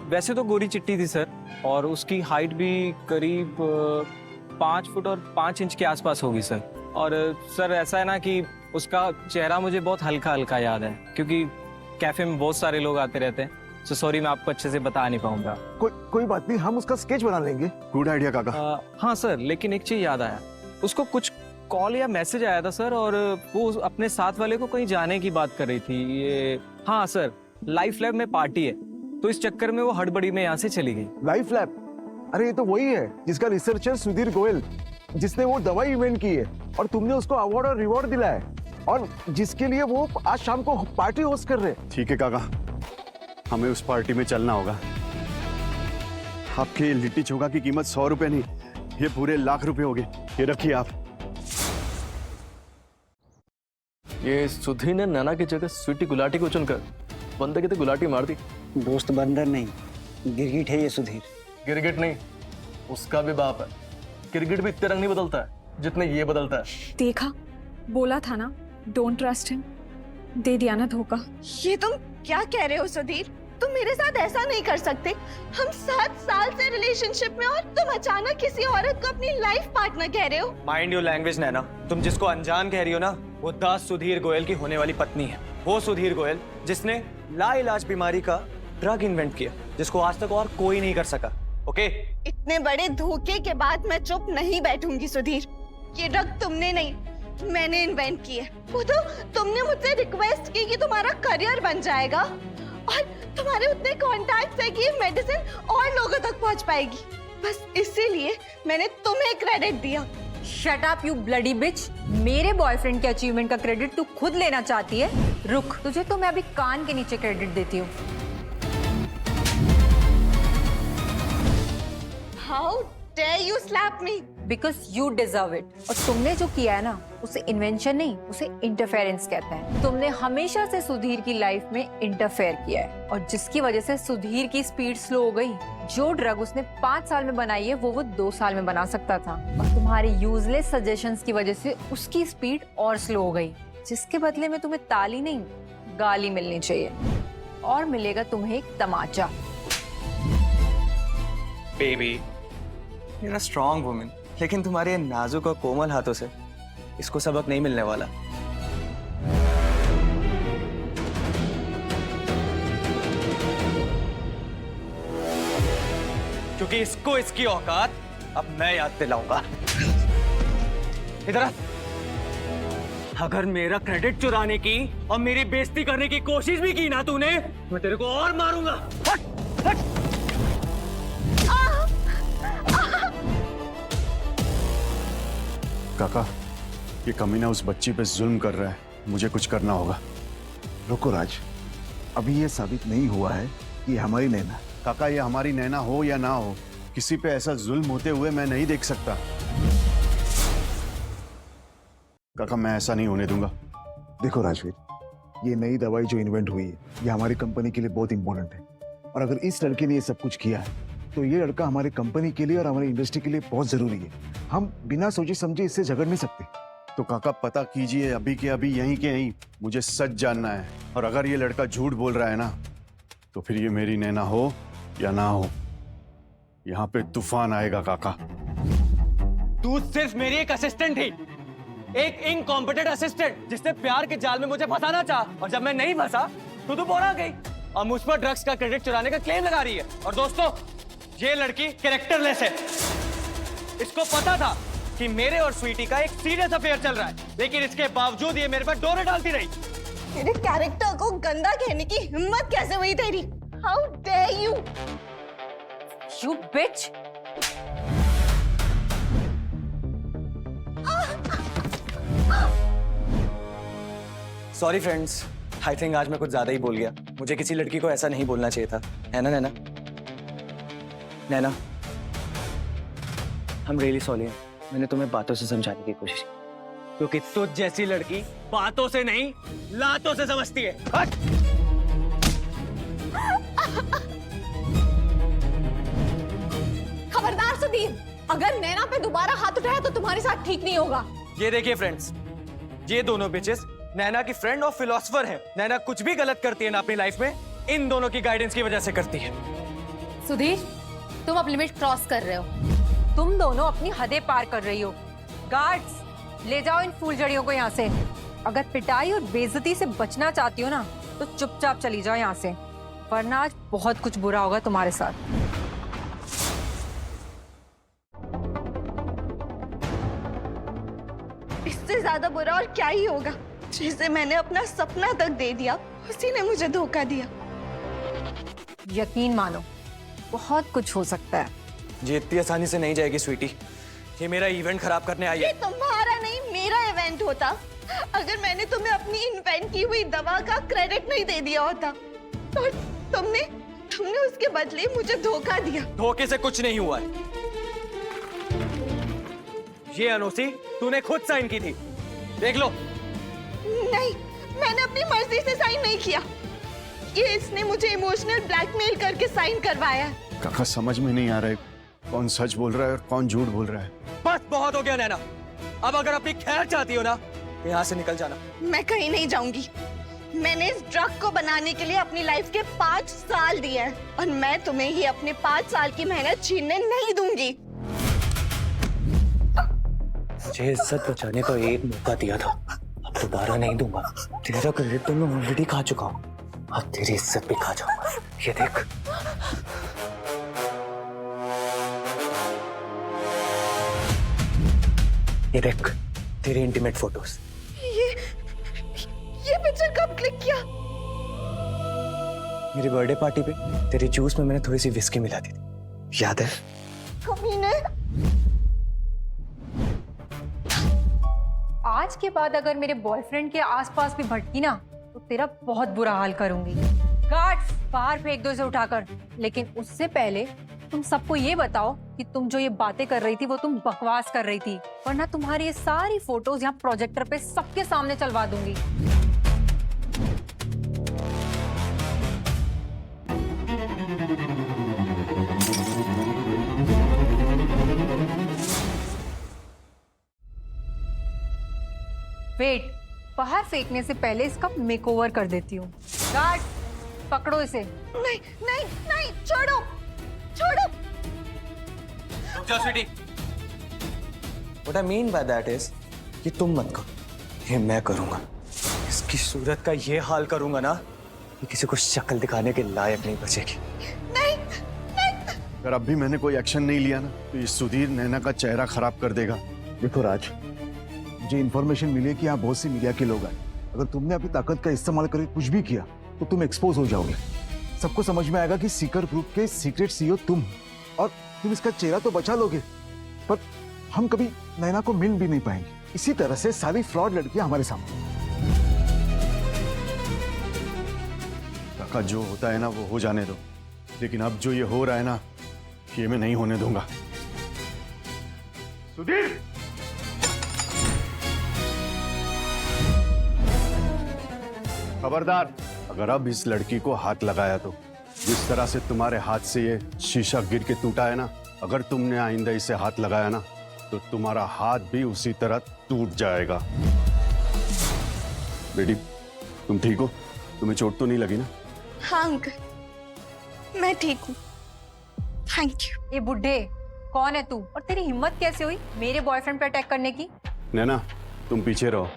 वैसे तो गोरी चिट्टी थी सर, और उसकी हाइट भी करीब 5 फुट और 5 इंच के आसपास होगी सर। और सर ऐसा है ना कि उसका चेहरा मुझे बहुत हल्का हल्का याद है, क्योंकि कैफे में बहुत सारे लोग आते रहते हैं। सो सॉरी, मैं आपको अच्छे से बता नहीं पाऊंगा। कोई बात नहीं, हम उसका स्केच बना लेंगे। गुड आइडिया काका। हाँ सर, लेकिन एक चीज याद आया, उसको कुछ कॉल या मैसेज आया था सर, और वो अपने साथ वाले को कहीं जाने की बात कर रही थी। ये हाँ सर, लाइफ लैब में पार्टी है, तो इस चक्कर में वो हड़बड़ी में यहाँ से चली गई। Life lab? अरे ये तो वही है जिसका रिसर्चर सुधीर गोयल, जिसने वो दवाई इन्वेंट की है और तुमने उसको अवार्ड और रिवॉर्ड दिलाया है, और जिसके लिए वो आज शाम को पार्टी होस्ट कर रहे हैं। ठीक है काका, हमें उस पार्टी में चलना होगा। आपके लिट्टी चोखा की कीमत 100 रुपए नहीं, ये पूरे लाख रुपए हो गए। ये रखिए आप। ये सुधीर ने नैना की जगह स्वीटी गुलाटी को चुनकर बंदे की तो गुलाटी मार दी। दोस्त बंदर नहीं, गिरगिट है ये सुधीर। गिरगिट नहीं, उसका भी बाप है। गिरगिट भी इतने रंग नहीं बदलता है जितने ये बदलता है। देखा, बोला था ना, डोंट ट्रस्ट हिम। दे दिया ना धोखा। ये तुम क्या कह रहे हो सुधीर? तुम मेरे साथ ऐसा नहीं कर सकते। हम 7 साल से रिलेशनशिप में, और तुम अचानक किसी औरत को अपनी लाइफ पार्टनर कह रहे हो। माइंड योर लैंग्वेज नैना। तुम जिसको अनजान कह रही हो ना, वो दास सुधीर गोयल की होने वाली पत्नी है। वो सुधीर गोयल जिसने लाइलाज बीमारी का ड्रग इन्वेंट किया, जिसको आज तक और कोई नहीं कर सका। ओके? इतने बड़े धोखे के बाद मैं चुप नहीं बैठूंगी सुधीर। ये ड्रग तुमने नहीं, मैंने इन्वेंट की है। वो तो तुमने मुझसे रिक्वेस्ट की कि तुम्हारा करियर बन जाएगा, और तुम्हारे उतने कॉन्टैक्ट्स है कि ये मेडिसिन और लोगों तक पहुंच पाएगी। बस इसीलिए मैंने तुम्हें क्रेडिट दिया। शट अप यू ब्लडी बिच। मेरे बॉयफ्रेंड के अचीवमेंट का क्रेडिट तू खुद लेना चाहती है? रुक, तुझे तो मैं अभी कान के नीचे क्रेडिट देती हूँ। How dare you slap me? Because you deserve it. और तुमने जो किया है ना, उसे इन्वेंशन नहीं, उसे इंटरफेरेंस कहते हैं। तुमने हमेशा से सुधीर की लाइफ में इंटरफेयर किया है, और जिसकी वजह से सुधीर की स्पीड स्लो हो गई। जो ड्रग उसने 5 साल में बनाई है, वो 2 साल में बना सकता था, और तुम्हारे यूजलेस सजेशंस की वजह से उसकी स्पीड और स्लो हो गई, जिसके बदले में तुम्हें ताली नहीं, गाली मिलनी चाहिए, और मिलेगा तुम्हें एक तमाचा। Baby, you're a strong woman, लेकिन तुम्हारे नाजुक और कोमल हाथों से इसको सबक नहीं मिलने वाला। क्योंकि इसको इसकी औकात अब मैं याद दिलाऊंगा। इधर आ। अगर मेरा क्रेडिट चुराने की और मेरी बेइज्जती करने की कोशिश भी की ना तूने, मैं तेरे को और मारूंगा। हट, हट। काका, ये कमीना उस बच्ची पे जुल्म कर रहा है, मुझे कुछ करना होगा। रुको राज, अभी ये साबित नहीं हुआ है कि हमारी नैना। काका, ये हमारी नैना हो या ना हो, किसी पे ऐसा जुल्म होते हुए मैं नहीं देख सकता। काका, मैं ऐसा नहीं होने दूंगा। देखो राजवीर, ये नई दवाई जो इन्वेंट हुई है, ये हमारी कंपनी के लिए बहुत इंपॉर्टेंट है, और अगर इस लड़के ने ये सब कुछ किया है, तो ये लड़का हमारी कंपनी के लिए और हमारी इंडस्ट्री के लिए बहुत जरूरी है। हम बिना सोचे समझे इससे झगड़ नहीं सकते। तो काका, पता कीजिए अभी के अभी, यहीं के यहीं। मुझे सच जानना है, और अगर ये लड़का झूठ बोल रहा है ना, तो फिर ये मेरी नैना हो या ना हो, यहाँ पे तूफान आएगा काका। तू सिर्फ मेरी एक असिस्टेंट थी, एक इनकॉम्पिटेंट असिस्टेंट, जिसने प्यार के जाल में मुझे फंसाना चाहा, और जब मैं नहीं फंसा तो तू बोला गई और मुझ पर ड्रग्स का क्रेडिट चुराने का क्लेम लगा रही है। और दोस्तों, ये लड़की कैरेक्टरलेस है। इसको पता था कि मेरे और स्वीटी का एक सीरियस अफेयर चल रहा है, लेकिन इसके बावजूद ये मेरे पर डोरे डालती रही। तेरे कैरेक्टर को गंदा कहने की हिम्मत कैसे हुई तेरी? How dare you! You bitch! Sorry friends, I think आज मैं कुछ ज्यादा ही बोल गया। मुझे किसी लड़की को ऐसा नहीं बोलना चाहिए था, है ना नैना? नैना, I'm really sorry। मैंने तुम्हें बातों से समझाने की कोशिश की, क्योंकि तुझ जैसी लड़की बातों से नहीं लातों से समझती है। हट! खबरदार सुधीर, अगर नैना पे दोबारा हाथ उठाया तो तुम्हारे साथ ठीक नहीं होगा। ये देखिए फ्रेंड्स, ये दोनों बिचेस नैना की फ्रेंड और फिलोसफर है। नैना कुछ भी गलत करती है ना अपनी लाइफ में, इन दोनों की गाइडेंस की वजह से करती है। सुधीर, तुम अब लिमिट क्रॉस कर रहे हो। तुम दोनों अपनी हदें पार कर रही हो। गार्ड्स, ले जाओ इन फूलझड़ियों को यहाँ से। अगर पिटाई और बेइज्जती से बचना चाहती हो ना, तो चुपचाप चली जाओ यहाँ से, वरना आज बहुत कुछ बुरा होगा तुम्हारे साथ। इससे ज्यादा बुरा और क्या ही होगा? जिसे मैंने अपना सपना तक दे दिया, उसी ने मुझे धोखा दिया। यकीन मानो, बहुत कुछ हो सकता है। ये इतनी आसानी से नहीं जाएगी स्वीटी। ये मेरा इवेंट खराब करने आई ये है। तुम्हारा नहीं, मेरा इवेंट होता। अगर मैंने तुम्हें अपनी इन्वेंट की हुई दवा का क्रेडिट नहीं दे दिया होता, तो तुमने उसके बदले मुझे धोखा दिया। धोखे से कुछ नहीं हुआ है। ये अनोसी तूने खुद साइन की थी, देख लो। नहीं, मैंने अपनी मर्जी से साइन नहीं किया। ये इसने मुझे इमोशनल ब्लैकमेल करके साइन करवाया है। काका समझ में नहीं आ रहा है कौन सच बोल रहा है और कौन झूठ बोल रहा है। बस बहुत हो गया नैना, अब अगर अपनी खैर चाहती हो ना, यहाँ से निकल जाना। मैं कहीं नहीं जाऊंगी। मैंने इस ड्रग को बनाने के लिए अपनी लाइफ के 5 साल दिए हैं, और मैं तुम्हें ही अपने 5 साल की मेहनत छीनने नहीं दूंगी। मुझे इज्जत बचाने को एक मौका दिया था, अब दोबारा नहीं दूंगा। तेरा क्रेडिट तो मैं ऑलरेडी खा चुका हूँ, अब तेरी इज्जत भी खा जाऊंगा। ये देख। ये देख तेरी इंटीमेट फोटोज। ये पिक्चर कब क्लिक किया? मेरी बर्थडे पार्टी पे तेरे जूस में मैंने थोड़ी सी विस्की मिला दी थी, याद है? कमीने। आज के बाद अगर मेरे बॉयफ्रेंड के आसपास भी भटकी ना, तो तेरा बहुत बुरा हाल करूंगी। गार्ड्स, बाहर फेंक दो इसे उठाकर। लेकिन उससे पहले तुम सबको ये बताओ कि तुम जो ये बातें कर रही थी वो तुम बकवास कर रही थी, वरना तुम्हारी ये सारी फोटोज यहाँ प्रोजेक्टर पे सबके सामने चलवा दूंगी। वेट, बाहर फेंकने से पहले इसका मेकओवर कर देती हूँ। गार्ड, पकड़ो इसे। नहीं नहीं नहीं, छोड़ो छोड़ो। रुक जाओ Sweety. What I mean by that is कि तुम मत करो, ये मैं करूंगा। इसकी सूरत का ये हाल करूंगा ना कि किसी को शक्ल दिखाने के लायक नहीं बचेगी। नहीं नहीं। अगर अब भी मैंने कोई एक्शन नहीं लिया ना, तो ये सुधीर नैना का चेहरा खराब कर देगा। देखो राज, मुझे इन्फॉर्मेशन मिली है कि यहाँ बहुत से मीडिया के लोग आए। अगर तुमने अपनी ताकत का इस्तेमाल करके कुछ भी किया तो तुम एक्सपोज हो जाओगे। सबको समझ में आएगा कि सीकर ग्रुप के सीक्रेट सीईओ तुम हो, और तुम इसका चेहरा तो बचा लोगे, पर हम कभी नैना को मिल भी नहीं पाएंगे। इसी तरह से सारी फ्रॉड लड़कियां हमारे सामने। काका, जो होता है ना वो हो जाने दो, लेकिन अब जो ये हो रहा है ना, ये मैं नहीं होने दूंगा। सुधीर! खबरदार, अगर अब इस लड़की को हाथ लगाया तो जिस तरह से तुम्हारे हाथ से ये शीशा गिर के टूटा है ना, अगर तुमने आइंदा इसे हाथ लगाया ना, तो तुम्हारा हाथ भी उसी तरह टूट जाएगा। बेटी, तुम ठीक हो? तुम्हें चोट तो नहीं लगी ना? हाँ अंकल, मैं ठीक हूँ, थैंक यू। ये बुड्ढे, कौन है तू और तेरी हिम्मत कैसे हुई मेरे बॉयफ्रेंड पे अटैक करने की? नैना, तुम पीछे रहो,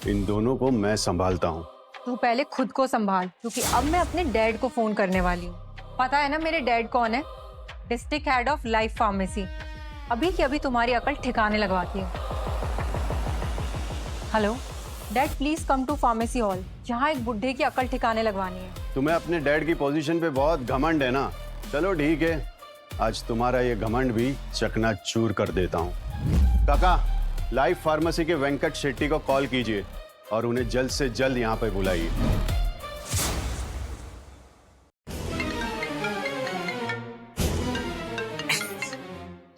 इन दोनों को मैं संभालता हूँ। तू पहले खुद को संभाल, क्योंकि अब मैं अपने डैड को फोन करने वाली हूँ। पता है ना मेरे डैड कौन है? District head of Life Pharmacy. अभी की अभी तुम्हारी अकल ठिकाने लगवाती है। Hello dad please come to pharmacy hall, यहाँ एक बुढ़े की अकल ठिकाने लगवानी है। तुम्हें अपने डैड की पोजीशन पे बहुत घमंड है ना। चलो ठीक है, आज तुम्हारा ये घमंड भी चकनाचूर कर देता हूँ। काका, लाइफ फार्मेसी के वेंकट शेट्टी को कॉल कीजिए और उन्हें जल्द से जल्द यहाँ पे बुलाइए।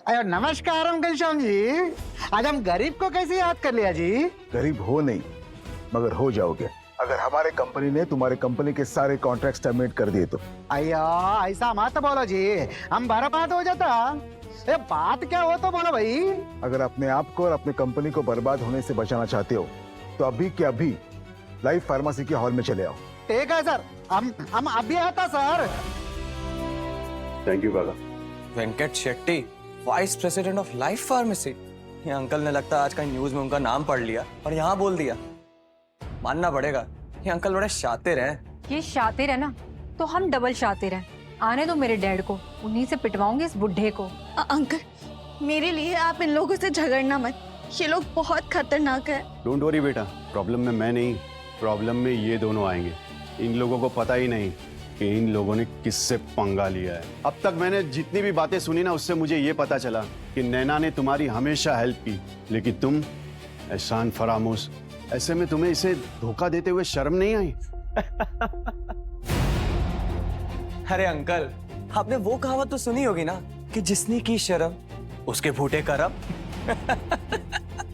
अरे नमस्कार अंकल श्याम जी, आज हम गरीब को कैसे याद कर लिया जी? गरीब हो नहीं मगर हो जाओगे अगर हमारे कंपनी ने तुम्हारे कंपनी के सारे कॉन्ट्रैक्ट टर्मिनेट कर दिए तो। अया ऐसा मत बोलो जी, हम बर्बाद हो जाता। ये बात क्या हो तो बोलो भाई। अगर अपने आप को और अपने कंपनी को बर्बाद होने से बचाना चाहते हो तो अभी के अभी लाइफ फार्मेसी के हॉल में चले आओ। ठीक है सर, हम अभी आता सर। थैंक यू काका। Venkat Shetty, vice president of Life Pharmacy. ये अंकल ने लगता आज का न्यूज में उनका नाम पढ़ लिया और यहाँ बोल दिया। मानना पड़ेगा, ये अंकल बड़े शातिर हैं। ये शातिर है ना, तो हम डबल शातिर हैं। आने दो मेरे डैड को, उन्हीं से पिटवाऊंगी इस बुढ़े को। अंकल, मेरे लिए आप इन लोगों से झगड़ना मत, ये लोग बहुत खतरनाक है। डोंट वरी बेटा, प्रॉब्लम में मैं नहीं, प्रॉब्लम में ये दोनों आएंगे। इन लोगों को पता ही नहीं कि इन लोगों ने किससे पंगा लिया है। अब तक मैंने जितनी भी बातें सुनी ना, उससे मुझे ये पता चला कि नैना ने तुम्हारी हमेशा हेल्प की, लेकिन तुम एहसान फरामोश। ऐसे में तुम्हें इसे धोखा देते हुए शर्म नहीं आई? अरे अंकल, आपने वो कहावत तो सुनी होगी ना कि जिसने की शर्म उसके फूटे करम।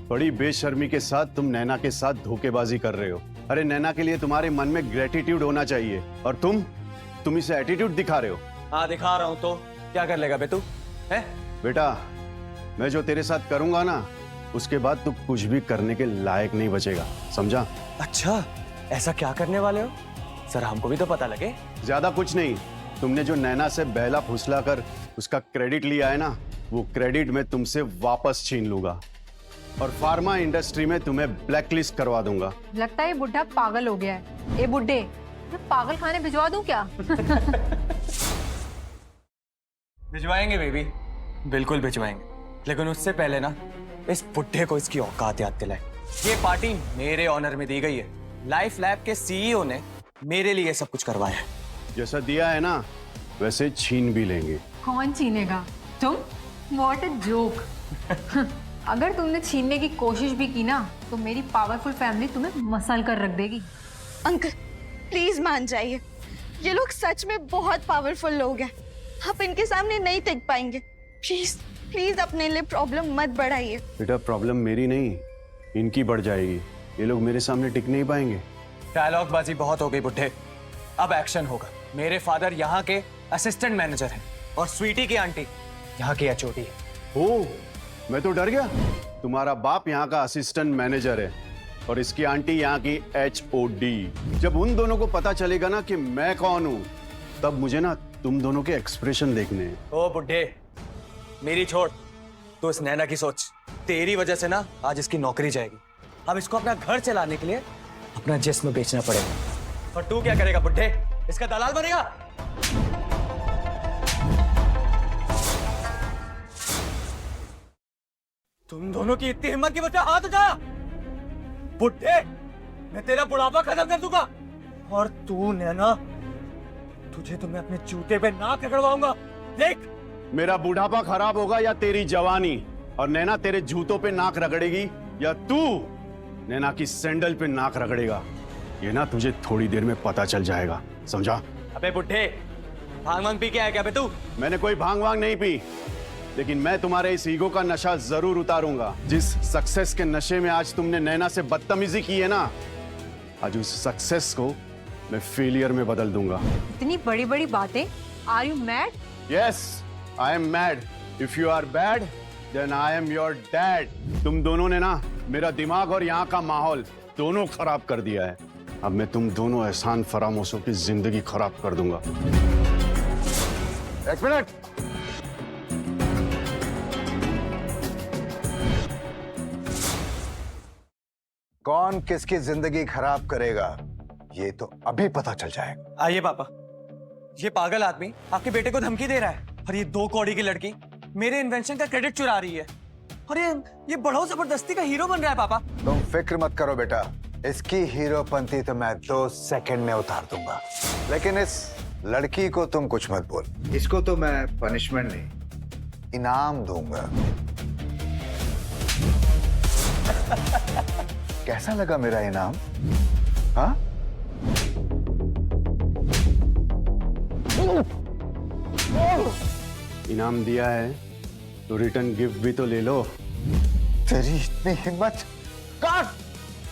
बड़ी बेशर्मी के साथ तुम नैना के साथ धोखेबाजी कर रहे हो। अरे नैना के लिए तुम्हारे मन में ग्रेटिट्यूड होना चाहिए और तुम इसे एटीट्यूड दिखा रहे हो। हाँ दिखा रहा हूँ, तो क्या कर लेगा बे तू? है बेटा, मैं जो तेरे साथ करूंगा ना, उसके बाद तू कुछ भी करने के लायक नहीं बचेगा, समझा? अच्छा, ऐसा क्या करने वाले हो सर, हमको भी तो पता लगे। ज्यादा कुछ नहीं, तुमने जो नैना से बहला फुसला कर उसका क्रेडिट लिया है ना, वो क्रेडिट मैं तुमसे वापस छीन लूंगा और फार्मा इंडस्ट्री में तुम्हें ब्लैकलिस्ट करवा दूंगा। लगता है ये बुढ़ा पागल हो गया है। ए बुढ़े, मैं पागल खाने भिजवा दूं क्या? भिजवाएंगे बेबी, बिल्कुल भिजवाएंगे, लेकिन उससे पहले ना इस बुढ़े को इसकी औकात याद दिलाए। ये पार्टी मेरे ऑनर में दी गई है। लाइफ लैब के सीईओ ने मेरे लिए सब कुछ करवाया है। जैसा दिया है ना, वैसे छीन भी लेंगे। कौन छीनेगा? तुम? What a joke. अगर तुमने छीनने की कोशिश भी की ना, तो मेरी पावरफुल फैमिली तुम्हें मसल कर रख देगी। अंकल प्लीज मान जाइए, ये लोग सच में बहुत पावरफुल लोग हैं, आप इनके सामने नहीं टिक पाएंगे। प्लीज प्लीज अपने लिए प्रॉब्लम मत बढ़ाइए। बेटा, प्रॉब्लम मेरी नहीं, इनकी बढ़ जाएगी। ये लोग मेरे सामने टिक नहीं पाएंगे। डायलॉग बाजी बहुत हो गई बुढ़े, अब एक्शन होगा। मेरे फादर यहाँ के असिस्टेंट मैनेजर हैं और स्वीटी की आंटी यहाँ की एचओडी है। ओह, मैं तो डर गया। तुम्हारा बाप यहाँ का असिस्टेंट मैनेजर है और इसकी आंटी यहाँ की एचओडी। जब उन दोनों को पता चलेगा ना कि मैं कौन हूँ, तब मुझे ना तुम दोनों के एक्सप्रेशन देखने हैं। ओ बुढ़े, मेरी छोड़, तो इस नैना की सोच। तेरी वजह से ना आज इसकी नौकरी जाएगी। अब इसको अपना घर चलाने के लिए अपना जिस्म बेचना पड़ेगा। और तू क्या करेगा बुढ़े? इसका दलाल बनेगा? तुम दोनों की इतनी हिम्मत की वजह हाथ उठा बुढ़े, मैं तेरा बुढ़ापा खत्म कर दूंगा। और तू नैना, तुझे तो मैं अपने जूते पे नाक रगड़वाऊंगा। देख, मेरा बुढ़ापा खराब होगा या तेरी जवानी, और नैना तेरे जूतों पे नाक रगड़ेगी या तू नैना की सैंडल पे नाक रगड़ेगा। ये ना तुझे थोड़ी देर में पता चल जाएगा, समझा? अबे बुढ़े, भांग वांग पी के आया क्या बे तू? मैंने कोई भांग वांग नहीं पी, लेकिन मैं तुम्हारे इस ईगो का नशा जरूर उतारूंगा। जिस सक्सेस के नशे में आज तुमने नैना से बदतमीजी की है ना, आज उस सक्सेस को मैं फेलियर में बदल दूंगा। इतनी बड़ी बड़ी बातें। Are you mad? Yes, I am mad. If you are bad, then I am your dad. तुम दोनों ने ना मेरा दिमाग और यहाँ का माहौल दोनों खराब कर दिया है। अब मैं तुम दोनों एहसान फरामोशों की जिंदगी खराब कर दूंगा। एक मिनट, कौन किसकी जिंदगी खराब करेगा ये तो अभी पता चल जाएगा। आइए पापा, ये पागल आदमी आपके बेटे को धमकी दे रहा है और ये 2 कौड़ी की लड़की मेरे इन्वेंशन का क्रेडिट चुरा रही है और ये बड़ो जबरदस्ती का हीरो बन रहा है। पापा तुम फिक्र मत करो बेटा, इसकी हीरोपंती तो मैं 2 सेकंड में उतार दूंगा, लेकिन इस लड़की को तुम कुछ मत बोल। इसको तो मैं पनिशमेंट नहीं, इनाम दूंगा। कैसा लगा मेरा इनाम? हाँ? इनाम दिया है तो रिटर्न गिफ्ट भी तो ले लो। तेरी इतनी हिम्मत! काट!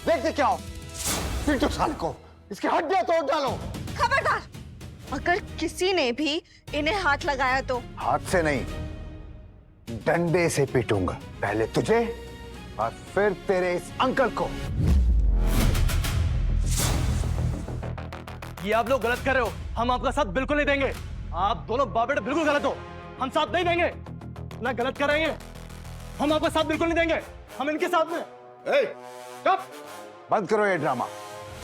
देखते क्या हो? पीटो साल को, इसकी हड्डियां तोड़ डालो। खबरदार! अगर किसी ने भी इन्हें हाथ लगाया तो हाथ से नहीं, डंडे से पीटूंगा। पहले तुझे और फिर तेरे इस अंकल को। ये आप लोग गलत कर रहे हो, हम आपका साथ बिल्कुल नहीं देंगे। आप दोनों बाप बेटे बिल्कुल गलत हो, हम साथ नहीं देंगे। ना गलत कर रहे हैं, हम आपका साथ बिल्कुल नहीं देंगे, हम इनके साथ में। चुप! बंद करो ये ड्रामा,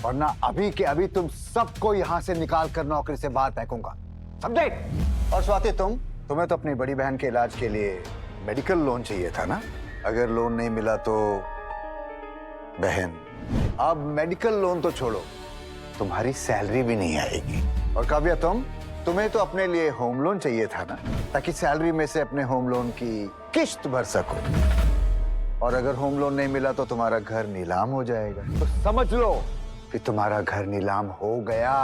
वरना अभी के अभी तुम सबको यहां से निकाल कर नौकरी से बाहर फेंकूंगा, समझे? और स्वाति, तुम्हें तो अपनी बड़ी बहन के इलाज के लिए मेडिकल लोन चाहिए था ना? अगर लोन नहीं मिला तो बहन, अब मेडिकल लोन तो छोड़ो, तुम्हारी सैलरी भी नहीं आएगी। और काव्या, तुम्हें तो अपने लिए होम लोन चाहिए था ना, ताकि सैलरी में से अपने होम लोन की किश्त भर सको। और अगर होम लोन नहीं मिला तो तुम्हारा घर नीलाम हो जाएगा। तो समझ लो कि तुम्हारा घर नीलाम हो गया।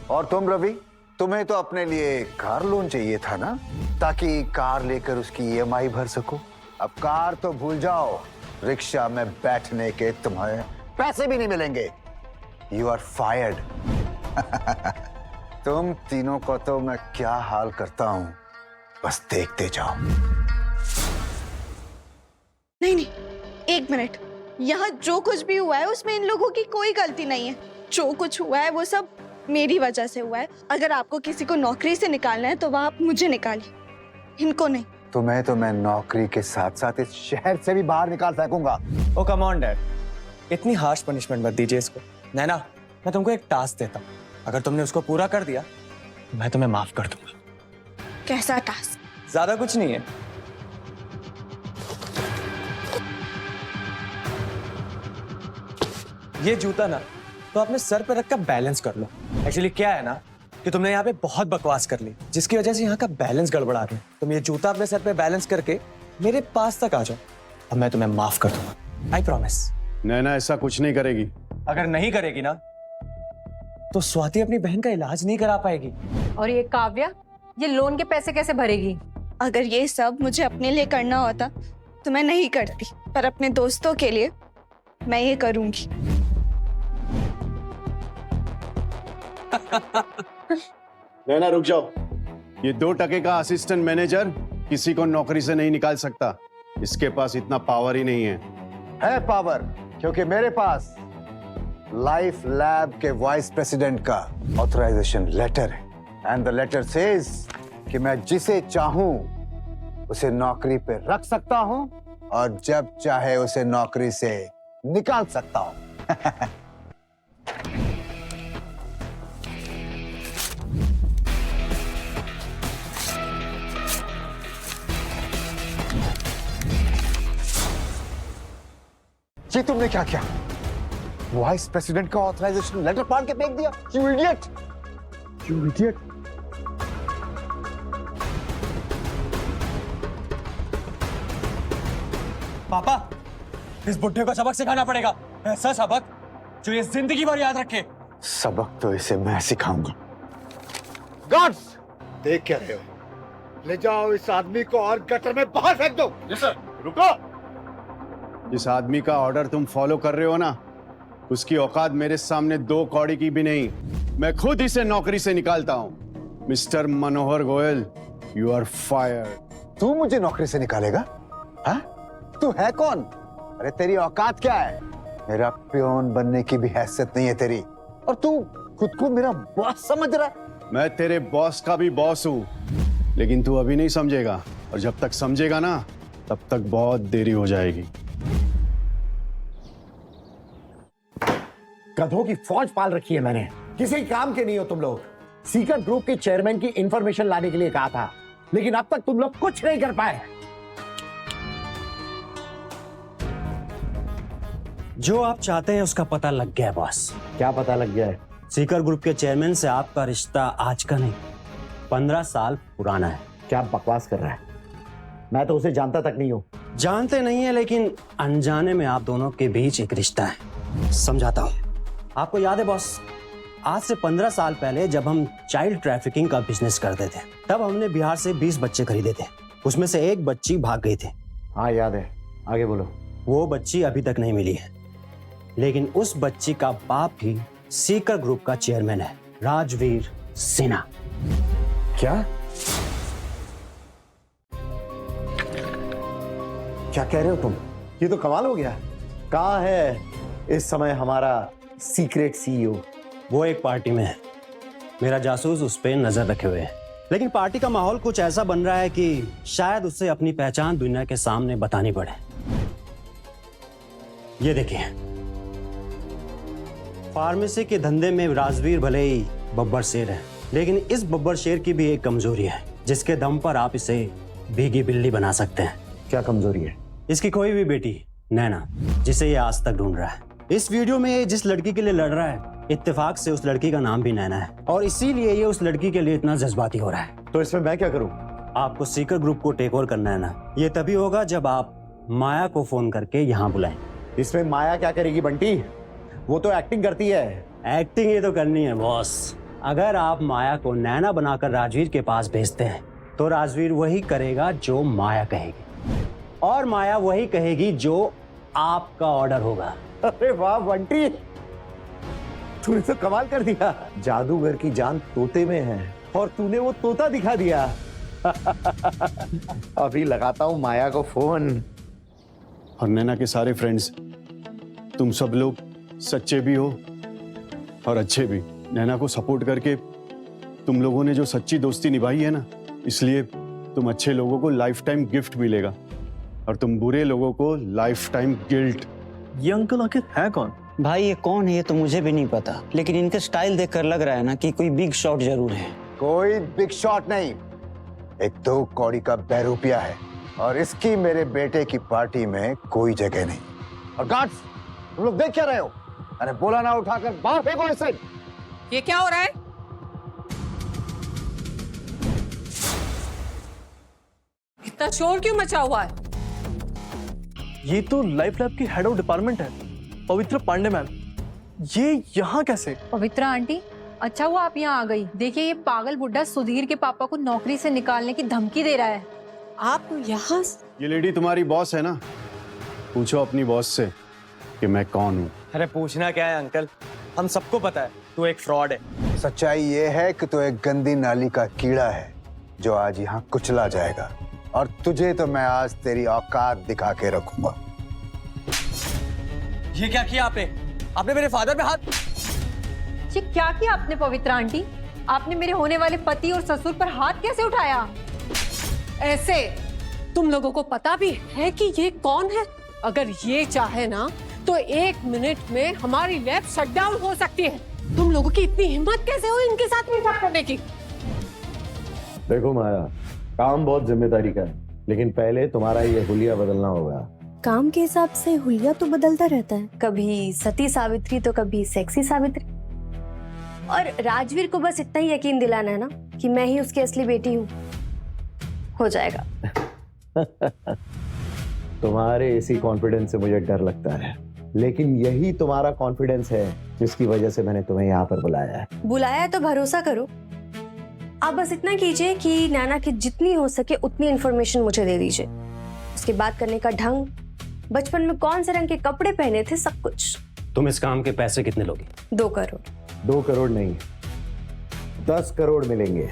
और तुम रवि, तुम्हें तो अपने लिए कार लोन चाहिए था ना, ताकि कार लेकर उसकी EMI भर सको। अब कार तो भूल जाओ, रिक्शा में बैठने के तुम्हें पैसे भी नहीं मिलेंगे। You are fired. तुम तीनों को तो मैं क्या हाल करता हूं, बस देखते जाओ। नहीं, एक मिनट। यहाँ जो कुछ भी हुआ है उसमें इन लोगों की कोई गलती नहीं है। जो कुछ हुआ है वो सब मेरी वजह से हुआ है। अगर आपको किसी को नौकरी से निकालना है तो वह आप मुझे निकालिए, इनको नहीं। तुम्हें तो मैं नौकरी के साथ साथ इस शहर से भी बाहर निकाल फेंकूंगा। ओ कम ऑन डैड, इतनी हार्श पनिशमेंट मत दीजिए इसको। नैना, मैं तुमको एक टास्क देता हूँ, अगर तुमने उसको पूरा कर दिया मैं तुम्हें माफ कर दूंगा। कैसा टास्क? ज्यादा कुछ नहीं है, ये जूता ना तो अपने सर पे रखकर बैलेंस कर लो। एक्चुअली क्या है ना कि तुमने यहाँ पे बहुत बकवास कर ली, जिसकी वजह से यहाँ का बैलेंस गड़बड़ा गया। तुम ये जूता अपने सर पे बैलेंस करके मेरे पास तक आ जाओ, अब मैं तुम्हें माफ कर दूंगा, आई प्रॉमिस। नैना ऐसा कुछ नहीं करेगी। अगर नहीं करेगी ना तो स्वाति अपनी बहन का इलाज नहीं करा पाएगी। और ये काव्या, ये लोन के पैसे कैसे भरेगी? अगर ये सब मुझे अपने लिए करना होता तो मैं नहीं करती, पर अपने दोस्तों के लिए मैं ये करूंगी। नैना रुक जाओ, ये 2 टके का असिस्टेंट मैनेजर किसी को नौकरी से नहीं निकाल सकता। इसके पास इतना पावर ही नहीं है पावर, क्योंकि मेरे पास लाइफ लैब के वाइस प्रेसिडेंट का ऑथराइजेशन लेटर है, एंड द लेटर सेज कि मैं जिसे चाहूं उसे नौकरी पे रख सकता हूं और जब चाहे उसे नौकरी से निकाल सकता हूं। ये तुमने क्या किया? वाइस प्रेसिडेंट का ऑथराइजेशन लेटर फाड़ के फेंक दिया? You idiot! You idiot! पापा, इस बुड्ढे को सबक सिखाना पड़ेगा, ऐसा सबक जो ये जिंदगी भर याद रखे। सबक तो इसे मैं सिखाऊंगा। गार्ड्स, देख क्या रहे हो? ले जाओ इस आदमी को और गटर में बाहर फेंक दो। जी सर। रुको। जिस आदमी का ऑर्डर तुम फॉलो कर रहे हो ना, उसकी औकात मेरे सामने 2 कौड़ी की भी नहीं। मैं खुद इसे नौकरी से निकालता हूं। Mister Manohar Goyal, you are fired. तू मुझे नौकरी से निकालेगा? हाँ? तू है कौन? अरे तेरी औकात क्या है? मेरा पियोन बनने की भी हैसियत नहीं है तेरी, और तू खुद को मेरा बॉस समझ रहा है? मैं तेरे बॉस का भी बॉस हूं, लेकिन तू अभी नहीं समझेगा, और जब तक समझेगा ना तब तक बहुत देरी हो जाएगी। गधों की फौज पाल रखी है मैंने, किसी काम के नहीं हो तुम लोग। सीकर ग्रुप के चेयरमैन की इंफॉर्मेशन लाने के लिए कहा था, लेकिन अब तक तुम लोग कुछ नहीं कर पाए। जो आप चाहते हैं उसका पता लग गया है बॉस। क्या पता लग गया है? सीकर ग्रुप के चेयरमैन से आपका रिश्ता आज का नहीं 15 साल पुराना है। क्या बकवास कर रहा है? मैं तो उसे जानता तक नहीं हूँ। जानते नहीं है, लेकिन अनजाने में आप दोनों के बीच एक रिश्ता है। समझाता हूँ। आपको याद है बॉस, आज से 15 साल पहले जब हम चाइल्ड ट्रैफिकिंग का बिजनेस करते थे, तब हमने बिहार से 20 बच्चे खरीदे थे। उसमें से एक बच्ची भाग गई थी। हाँ याद है, आगे बोलो। वो बच्ची अभी तक नहीं मिली है, लेकिन उस बच्ची का बाप भी सीकर ग्रुप का चेयरमैन है, राजवीर सिन्हा। क्या क्या कह रहे हो तुम? ये तो कमाल हो गया। कहाँ है इस समय हमारा सीक्रेट सीईओ? वो एक पार्टी में है। मेरा जासूस उस पर नजर रखे हुए है, लेकिन पार्टी का माहौल कुछ ऐसा बन रहा है कि शायद उससे अपनी पहचान दुनिया के सामने बतानी पड़े। ये देखिए, फार्मेसी के धंधे में राजवीर भले ही बब्बर शेर है, लेकिन इस बब्बर शेर की भी एक कमजोरी है, जिसके दम पर आप इसे भीगी बिल्ली बना सकते हैं। क्या कमजोरी है? इसकी खोई हुई बेटी नैना, जिसे ये आज तक ढूंढ रहा है। इस वीडियो में ये जिस लड़की के लिए लड़ रहा है, इत्तेफाक से उस लड़की का नाम भी नैना है, और इसीलिए ये उस लड़की के लिए इतना जज्बाती हो रहा है। तो इसमें मैं क्या करूं? आपको सीकर ग्रुप को टेक ओवर करना है ना। ये तभी होगा जब आप माया को फोन करके यहाँ बुलाएं। इसमें माया क्या करेगी बंटी? वो तो एक्टिंग करती है। एक्टिंग ये तो करनी है बॉस। अगर आप माया को नैना बनाकर राजवीर के पास भेजते हैं, तो राजवीर वही करेगा जो माया कहेगी, और माया वही कहेगी जो आपका ऑर्डर होगा। अरे वाह बंटी, तूने तो कमाल कर दिया। जादूगर की जान तोते में है, और तूने वो तोता दिखा दिया। अभी लगाता हूँ माया को फोन। और नैना के सारे फ्रेंड्स, तुम सब लोग सच्चे भी हो और अच्छे भी। नैना को सपोर्ट करके तुम लोगों ने जो सच्ची दोस्ती निभाई है ना, इसलिए तुम अच्छे लोगों को लाइफ टाइम गिफ्ट मिलेगा, और तुम बुरे लोगों को लाइफ टाइम गिल्ट। ये अंकल आखिर है कौन? भाई ये कौन है ये तो मुझे भी नहीं पता, लेकिन इनका स्टाइल देखकर लग रहा है ना कि कोई बिग शॉट जरूर है। कोई बिग शॉट नहीं, एक 2 कौड़ी का बहरूपिया है, और इसकी मेरे बेटे की पार्टी में कोई जगह नहीं। और गार्ड्स, तुम लोग देख क्या रहे हो? अरे बोला ना उठाकर बाहर फेंको इसे। ये क्या हो रहा है? इतना शोर क्यों मचा हुआ है? ये तो लाइफ लैब की हेड ऑफ डिपार्टमेंट है, पवित्र पांडे मैम। ये यहाँ कैसे? पवित्रा आंटी, अच्छा हुआ आप यहाँ आ गई। देखिए, ये पागल बुड्ढा सुधीर के पापा को नौकरी से निकालने की धमकी दे रहा है। आप यहाँ? ये लेडी तुम्हारी बॉस है ना? पूछो अपनी बॉस से कि मैं कौन हूँ। अरे पूछना क्या है अंकल, हम सबको पता है तू एक फ्रॉड है। सच्चाई ये है कि तू एक गंदी नाली का कीड़ा है जो आज यहाँ कुचला जाएगा, और तुझे तो मैं आज तेरी औकात दिखा के रखूंगा। ये क्या किया आपने? आपने मेरे फादर पे हाथ? ये क्या किया आपने पवित्रा आंटी? आपने मेरे होने वाले पति और ससुर पर हाथ कैसे उठाया? ऐसे तुम लोगों को पता भी है कि ये कौन है? अगर ये चाहे ना तो 1 मिनट में हमारी लैब शट डाउन हो सकती है। तुम लोगों की इतनी हिम्मत कैसे हुई इनके साथ मिलकर करने की? देखो माया, काम बहुत जिम्मेदारी का है, लेकिन पहले तुम्हारा ये हुलिया बदलना होगा। काम के हिसाब से हुलिया तो बदलता रहता है, कभी सती सावित्री तो कभी सेक्सी सावित्री। और राजवीर को बस इतना ही यकीन दिलाना है ना कि मैं ही उसकी असली बेटी हूँ, हो जाएगा। तुम्हारे इसी कॉन्फिडेंस से मुझे डर लगता है, लेकिन यही तुम्हारा कॉन्फिडेंस है जिसकी वजह से मैंने तुम्हें यहाँ पर बुलाया है। बुलाया है तो भरोसा करो। आप बस इतना कीजिए कि नैना की जितनी हो सके उतनी इंफॉर्मेशन मुझे दे दीजिए। उसके बात करने का ढंग, बचपन में कौन से रंग के कपड़े पहने थे, सब कुछ। तुम इस काम के पैसे कितने लोगे? 2 करोड़। 2 करोड़ नहीं, 10 करोड़ मिलेंगे,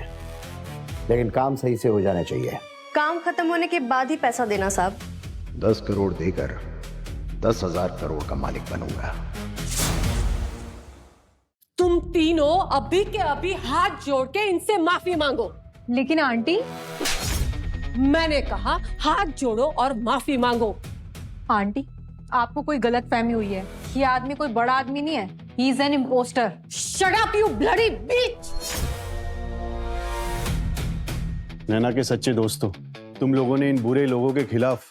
लेकिन काम सही से हो जाना चाहिए। काम खत्म होने के बाद ही पैसा देना साहब। 10 करोड़ देकर 10,000 करोड़ का मालिक बनूंगा। तुम तीनों अभी के अभी हाथ जोड़ के इनसे माफी मांगो। लेकिन आंटी, मैंने कहा हाथ जोड़ो और माफी मांगो। आंटी, आपको कोई गलत फहमी हुई है। ये आदमी कोई बड़ा आदमी नहीं है, he is an impostor. Shut up you bloody bitch. Naina के सच्चे दोस्तों, तुम लोगों ने इन बुरे लोगों के खिलाफ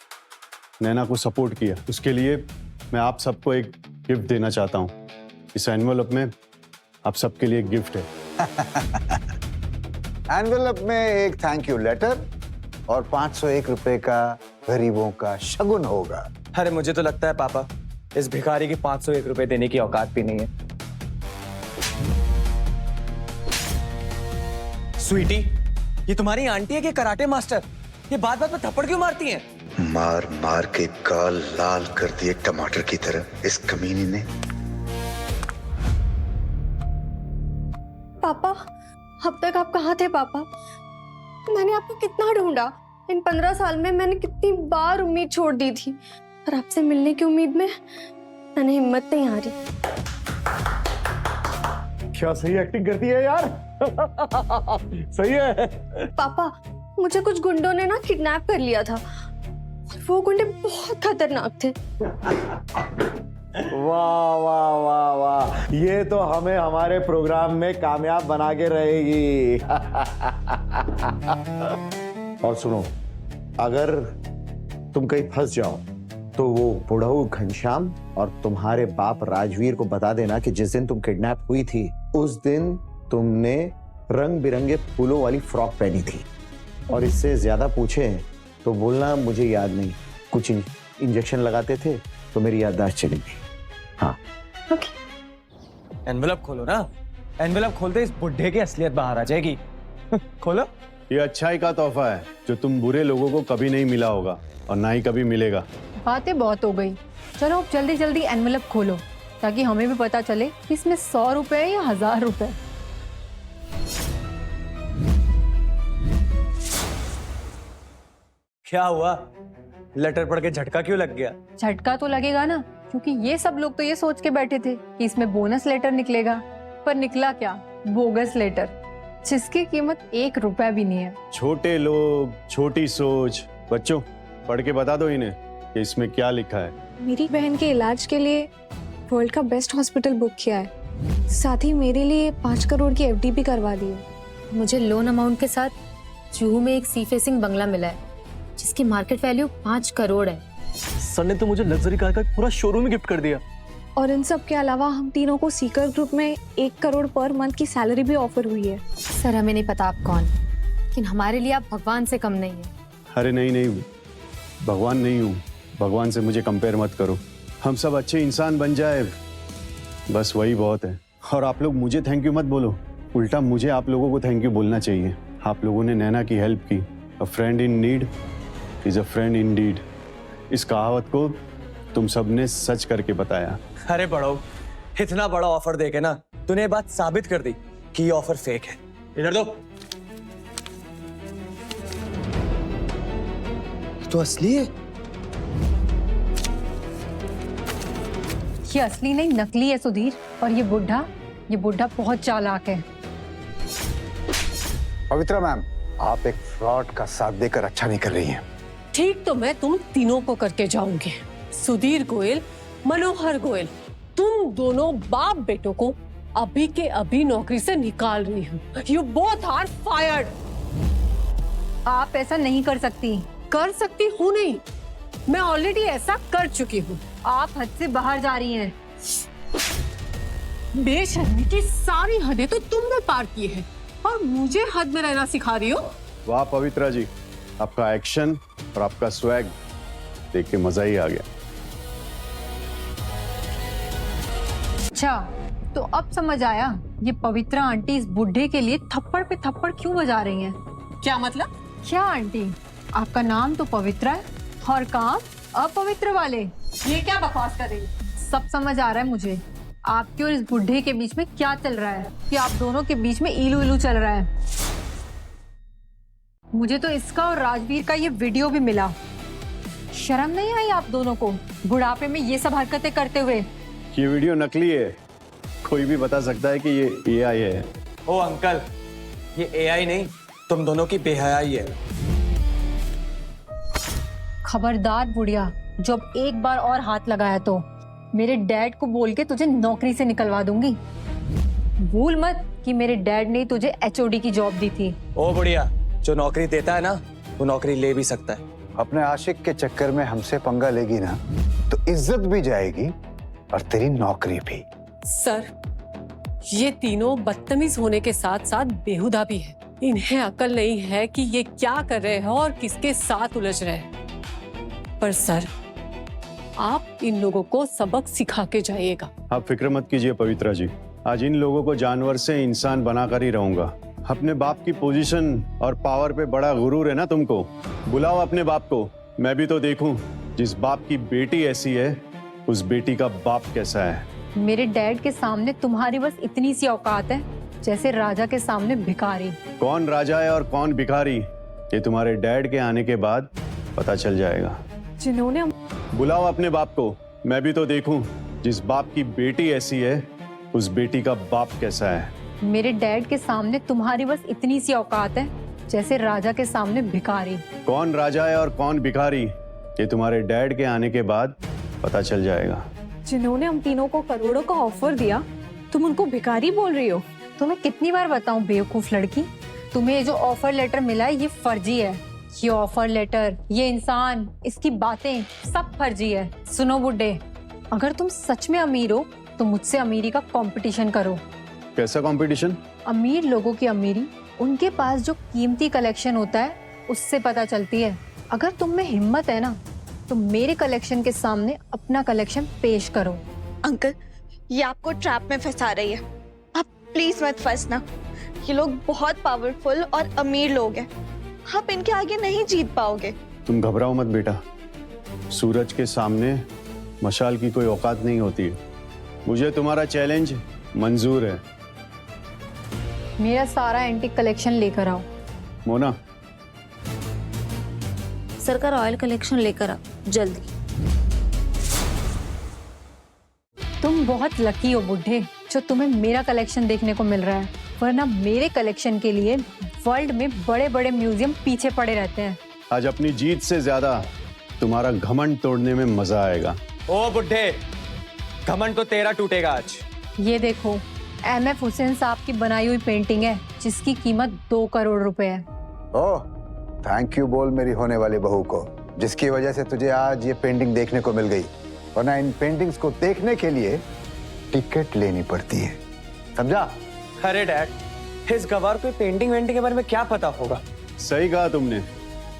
नैना को सपोर्ट किया, उसके लिए मैं आप सबको एक गिफ्ट देना चाहता हूँ। इस एनवेलप में आप सबके लिए एक गिफ्ट है। एनवेलप में एक थैंक यू लेटर और 501 रुपए का गरीबों का शगुन होगा। अरे मुझे तो लगता है पापा इस भिखारी की 501 रुपए देने की औकात भी नहीं है। स्वीटी, ये तुम्हारी आंटी है कि कराटे मास्टर? ये बात बात में थप्पड़ क्यों मारती हैं? मार मार के गाल लाल कर दिए टमाटर की तरह इस कमीनी ने। पापा, अब तक आप कहाँ थे पापा? मैंने आपको कितना ढूंढा। इन 15 साल में मैंने कितनी बार उम्मीद छोड़ दी थी, पर आपसे मिलने की उम्मीद में मैंने हिम्मत नहीं हारी। क्या सही एक्टिंग करती है यार। सही है। पापा, मुझे कुछ गुंडों ने ना किडनैप कर लिया था और वो गुंडे बहुत खतरनाक थे। वाह वाह वाह वाह, ये तो हमें हमारे प्रोग्राम में कामयाब बना के रहेगी। और सुनो, अगर तुम कहीं फंस जाओ तो वो बुढ़ऊ घनश्याम और तुम्हारे बाप राजवीर को बता देना कि जिस दिन तुम किडनैप हुई थी उस दिन तुमने रंग बिरंगे फूलों वाली फ्रॉक पहनी थी। और इससे ज्यादा पूछे तो बोलना मुझे याद नहीं, कुछ इंजेक्शन लगाते थे तो मेरी याददाश्त चली गई। हाँ एनवेलप खोलो ना, एनवेलप खोलते इस बुढ़े की असलियत बाहर आ जाएगी। खोलो। ये अच्छाई का तोहफा है जो तुम बुरे लोगों को कभी नहीं मिला होगा और ना ही कभी मिलेगा। बातें बहुत हो गई, चलो अब जल्दी जल्दी एनवेलप खोलो ताकि हमें भी पता चले कि इसमें 100 रुपए या 1000 रुपए। क्या हुआ? लेटर पढ़ के झटका क्यों लग गया? झटका तो लगेगा ना, क्योंकि ये सब लोग तो ये सोच के बैठे थे कि इसमें बोनस लेटर निकलेगा, पर निकला क्या? बोगस लेटर, जिसकी कीमत 1 रुपया भी नहीं है। छोटे लोग, छोटी सोच। बच्चों, पढ़ के बता दो इन्हें कि इसमें क्या लिखा है। मेरी बहन के इलाज के लिए वर्ल्ड का बेस्ट हॉस्पिटल बुक किया है, साथ ही मेरे लिए 5 करोड़ की एफडी भी करवा दी है। मुझे लोन अमाउंट के साथ जुहू में एक सी फेसिंग बंगला मिला है जिसकी मार्केट वैल्यू 5 करोड़ है। सर ने तो मुझे लग्जरी कार का पूरा शोरूम ही गिफ्ट कर दिया। और इन सब के अलावा हम तीनों को सीकर ग्रुप में 1 करोड़ पर मंथ की सैलरी भी ऑफर हुई है। सर, हमें नहीं पता आप कौन, लेकिन हमारे लिए आप भगवान से कम नहीं है। अरे नहीं, भगवान नहीं हूँ। भगवान से मुझे कंपेयर मत करो। हम सब अच्छे इंसान बन जाए, बस वही बहुत है। और आप लोग मुझे थैंक यू मत बोलो, उल्टा मुझे आप लोगों को थैंक यू बोलना चाहिए। आप लोगों ने नैना की हेल्प की। अ friend in need is a friend Indeed. इस कहावत को तुम सबने सच करके बताया। अरे बड़ो, इतना बड़ा ऑफर देके ना तूने ये बात साबित कर दी कि ये ऑफर फेक है। इधर दो। तो असली है? ये असली नहीं, नकली है सुधीर। और ये बुढ़ा बहुत चालाक है। पवित्रा मैम, आप एक फ्रॉड का साथ देकर अच्छा नहीं कर रही हैं। ठीक तो मैं तुम तीनों को करके जाऊंगी। सुधीर गोयल, मनोहर गोयल, तुम दोनों बाप बेटों को अभी के अभी नौकरी से निकाल रही हूँ। You both are fired। आप ऐसा नहीं कर सकती। कर सकती हूँ नहीं, मैं ऑलरेडी ऐसा कर चुकी हूँ। आप हद से बाहर जा रही हैं। बेशर्मी की सारी हदें तो तुमने पार की है और मुझे हद में रहना सिखा रही हो। वाह पवित्रा जी, आपका एक्शन और आपका स्वैग देख के मजा ही आ गया। अच्छा, तो अब समझ आया ये पवित्रा आंटी इस बुढ़े के लिए थप्पड़ पे थप्पड़ क्यों बजा रही हैं। क्या मतलब? क्या आंटी, आपका नाम तो पवित्रा है और काम अपवित्र वाले। ये क्या बकवास कर रही है? सब समझ आ रहा है मुझे, आपके और इस बुढ़े के बीच में क्या चल रहा है, कि आप दोनों के बीच में इलू इलू चल रहा है। मुझे तो इसका और राजवीर का ये वीडियो भी मिला। शर्म नहीं आई आप दोनों को बुढ़ापे में ये सब हरकतें करते हुए? ये वीडियो नकली है, कोई भी बता सकता है कि ये AI है। ओ अंकल, ये AI नहीं, तुम दोनों की बेहयाई है। खबरदार बुढ़िया, जब एक बार और हाथ लगाया तो मेरे डैड को बोल के तुझे नौकरी से निकलवा दूंगी। भूल मत कि मेरे डैड ने तुझे HOD की जॉब दी थी। ओ बुढ़िया, जो नौकरी देता है ना वो नौकरी ले भी सकता है। अपने आशिक के चक्कर में हमसे पंगा लेगी ना तो इज्जत भी जाएगी और तेरी नौकरी भी। सर, ये तीनों बदतमीज होने के साथ साथ बेहुदा भी है। इन्हें अकल नहीं है कि ये क्या कर रहे हैं और किसके साथ उलझ रहे हैं। पर सर, आप इन लोगों को सबक सिखा के जाइएगा। आप फिक्र मत कीजिए पवित्रा जी, आज इन लोगों को जानवर से इंसान बनाकर ही रहूंगा। अपने बाप की पोजीशन और पावर पे बड़ा गुरूर है ना तुमको। बुलाओ अपने बाप को, मैं भी तो देखूं। जिस बाप की बेटी ऐसी है, उस बेटी का बाप कैसा है। मेरे डैड के सामने तुम्हारी बस इतनी सी औकात है जैसे राजा के सामने भिखारी। कौन राजा है और कौन भिखारी, ये तुम्हारे डैड के आने के बाद पता चल जाएगा। जिन्होंने बुलाओ अपने बाप को, मैं भी तो देखूं। जिस बाप की बेटी ऐसी है, उस बेटी का बाप कैसा है। मेरे डैड के सामने तुम्हारी बस इतनी सी औकात है जैसे राजा के सामने भिखारी। कौन राजा है और कौन भिखारी, ये तुम्हारे डैड के आने के बाद पता चल जाएगा। जिन्होंने हम तीनों को करोड़ों का ऑफर दिया, तुम उनको भिखारी बोल रही हो। तुम्हें कितनी बार बताऊं बेवकूफ लड़की, तुम्हें ये जो ऑफर लेटर मिला है ये फर्जी है। ये ऑफर लेटर, ये इंसान, इसकी बातें सब फर्जी है। सुनो बुड्ढे, अगर तुम सच में अमीर हो तो मुझसे अमीरी का कंपटीशन करो। कैसा कंपटीशन? अमीर लोगों की अमीरी उनके पास जो कीमती कलेक्शन होता है उससे पता चलती है। अगर तुम में हिम्मत है ना तो मेरे कलेक्शन के सामने अपना कलेक्शन पेश करो। अंकल, ये आपको ट्रैप में फंसा रही है। आप प्लीज मत फंसना। ये लोग बहुत पावरफुल और अमीर लोग हैं। आप इनके आगे नहीं जीत पाओगे। तुम घबराओ मत बेटा, सूरज के सामने मशाल की कोई औकात नहीं होती है। मुझे तुम्हारा चैलेंज मंजूर है। मेरा सारा एंटीक कलेक्शन लेकर आओ। मोना, सरकार ऑयल कलेक्शन लेकर आओ जल्दी। तुम बहुत लकी हो बुड्ढे जो तुम्हें मेरा कलेक्शन देखने को मिल रहा है, वरना मेरे कलेक्शन के लिए वर्ल्ड में बड़े बड़े म्यूजियम पीछे पड़े रहते हैं। आज अपनी जीत से ज्यादा तुम्हारा घमंड तोड़ने में मजा आएगा। ओ बुड्ढे, घमंड तो तेरा टूटेगा आज। ये देखो, MF हुसैन साहब की बनाई हुई पेंटिंग है जिसकी कीमत 2 करोड़ रुपए है। ओह, थैंक यू बोल मेरी होने वाली बहू को, जिसकी वजह से तुझे आज ये पेंटिंग देखने को मिल गई। वरना इन पेंटिंग्स को देखने के लिए टिकट लेनी पड़ती है, समझा? अरे डैड, इस गवार को पेंटिंग वेंटिंग के बारे में क्या पता होगा। सही कहा तुमने।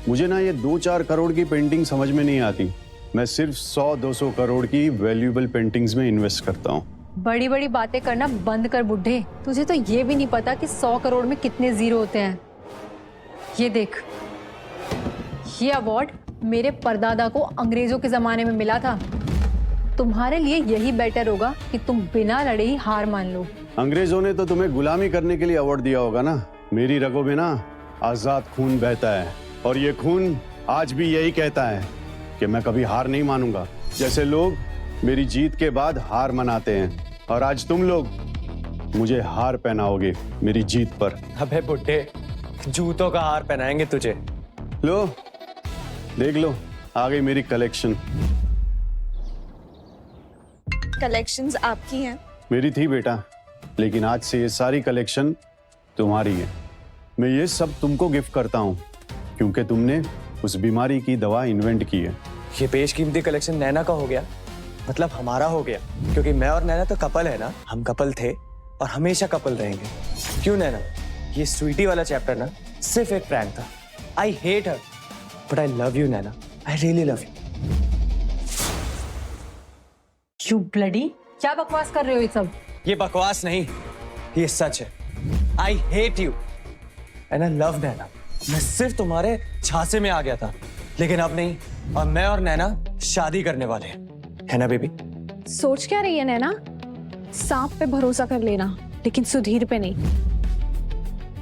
मुझे ना ये 2-4 करोड़ की पेंटिंग समझ में नहीं आती। मैं सिर्फ 100-200 करोड़ की वैल्यूएबल पेंटिंग्स में इन्वेस्ट करता हूँ। बड़ी बड़ी बातें करना बंद कर बुड्ढे। तुझे तो ये भी नहीं पता कि 100 करोड़ में कितने जीरो होते हैं। ये देख, ये अवार्ड मेरे परदादा को अंग्रेजों के जमाने में मिला था। तुम्हारे लिए यही बेटर होगा कि तुम बिना लड़े ही हार मान लो। अंग्रेजों ने तो तुम्हें गुलामी करने के लिए अवार्ड दिया होगा ना। मेरी रगों में ना आजाद खून बहता है, और ये खून आज भी यही कहता है कि मैं कभी हार नहीं मानूंगा। जैसे लोग मेरी जीत के बाद हार मनाते हैं, और आज तुम लोग मुझे हार पहनाओगे मेरी जीत पर। अबे बुड्ढे, जूतों का हार पहनाएंगे तुझे। लो देख लो, आ गई मेरी कलेक्शन। कलेक्शंस आपकी हैं? मेरी थी बेटा, लेकिन आज से ये सारी कलेक्शन तुम्हारी है। मैं ये सब तुमको गिफ्ट करता हूँ क्योंकि तुमने उस बीमारी की दवा इन्वेंट की है। ये बेशकीमती कलेक्शन नैना का हो गया, मतलब हमारा हो गया, क्योंकि मैं और नैना तो कपल है ना। हम कपल थे और हमेशा कपल रहेंगे। क्यों नैना? ये स्वीटी वाला चैप्टर ना सिर्फ एक प्रैंक था। I hate her but I love you Naina, I really love you. You bloody, क्या बकवास कर रहे हो ये सब? ये बकवास नहीं, ये सच है। I hate you and I love Naina. मैं सिर्फ तुम्हारे झांसे में आ गया था, लेकिन अब नहीं। अब मैं और नैना शादी करने वाले हैं, है ना बेबी? सोच क्या रही है नैना? सांप पे भरोसा कर लेना, लेकिन सुधीर पे नहीं।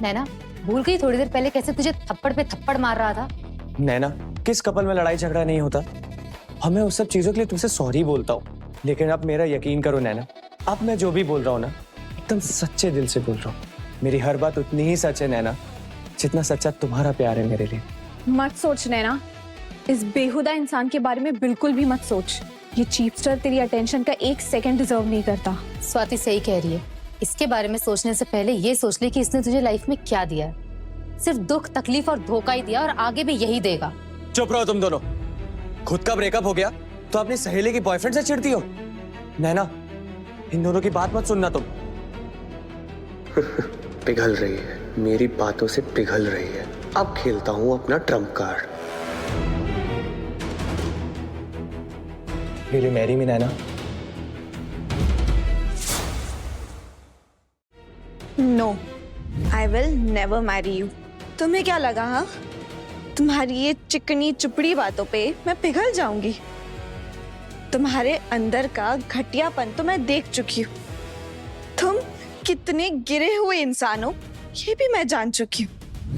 नैना, भूल गई थोड़ी देर पहले कैसे तुझे थप्पड़ पे थप्पड़ मार रहा था? नैना, किस कपल में लड़ाई झगड़ा नहीं होता? और मैं उस सब चीजों के लिए तुमसे सॉरी बोलता हूँ, लेकिन अब मेरा यकीन करो नैना, अब मैं जो भी बोल रहा हूँ ना एकदम सच्चे दिल से बोल रहा हूँ। मेरी हर बात उतनी ही सच है नैना जितना सच्चा तुम्हारा प्यार है मेरे लिए। मत सोच नैना, इस बेहुदा इंसान के बारे में बिल्कुल भी मत सोच। ये चीपस्टर तेरी अटेंशन का 1 सेकंड डिजर्व नहीं करता। स्वाति सही कह रही है। इसके बारे में सोचने से पहले ये सोच ले कि इसने तुझे लाइफ में क्या दिया है। सिर्फ दुख, तकलीफ और धोखा ही दिया, और आगे भी यही देगा। चुप रहो तुम दोनों। खुद का ब्रेकअप हो गया तो अपनी सहेली की बॉयफ्रेंड से चिढ़ती हो? नैना, इन दोनों की बात मत सुनना तुम। पिघल रही है, मेरी बातों से पिघल रही है। अब खेलता हूं अपना trump card. Will you marry me, Naina? No, I will never marry you. तुम्हें क्या लगा, हाँ? तुम्हारी ये चिकनी चुपड़ी बातों पे मैं पिघल जाऊंगी? तुम्हारे अंदर का घटियापन तो मैं देख चुकी हूँ। तुम कितने गिरे हुए इंसान हो ये भी मैं जान चुकी हूँ।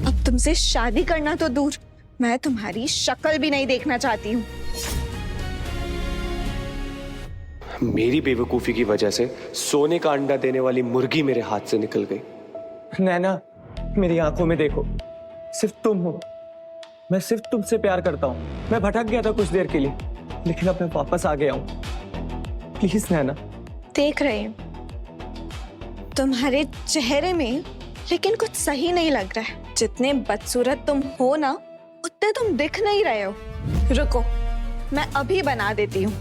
अब तुमसे शादी करना तो दूर, मैं तुम्हारी शक्ल भी नहीं देखना चाहती हूँ। मेरी बेवकूफी की वजह से सोने का अंडा देने वाली मुर्गी मेरे हाथ से निकल गई। नैना, मेरी आंखों में देखो, सिर्फ तुम हो। मैं सिर्फ तुमसे प्यार करता हूँ। मैं भटक गया था कुछ देर के लिए, लेकिन अब मैं वापस आ गया हूँ। प्लीज नैना। देख रही हूँ तुम्हारे चेहरे में, लेकिन कुछ सही नहीं लग रहा है। जितने बदसूरत तुम हो ना, उतने तुम दिख नहीं रहे हो। रुको, मैं अभी बना देती हूँ।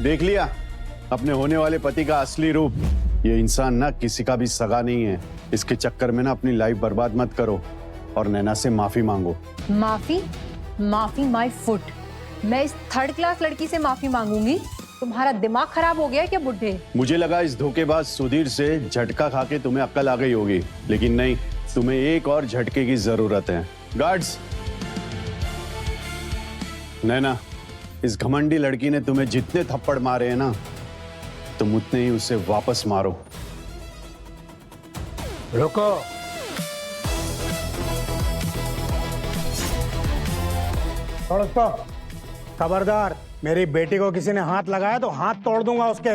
देख लिया अपने होने वाले पति का असली रूप। ये इंसान ना किसी का भी सगा नहीं है। इसके चक्कर में ना अपनी लाइफ बर्बाद मत करो और नैना से माफी मांगो। माफी? माफी माय फुट। मैं इस थर्ड क्लास लड़की से माफी मांगूंगी? तुम्हारा दिमाग खराब हो गया क्या बुड्ढे? मुझे लगा इस धोखेबाज सुधीर से झटका खा के तुम्हें अक्ल आ गई होगी, लेकिन नहीं, तुम्हें एक और झटके की जरूरत है। गार्ड्स, नैना, इस घमंडी लड़की ने तुम्हें जितने थप्पड़ मारे हैं ना, तुम उतने ही उसे वापस मारो। रुको, छोड़ो उसको। खबरदार, मेरी बेटी को किसी ने हाथ लगाया तो हाथ तोड़ दूंगा उसके।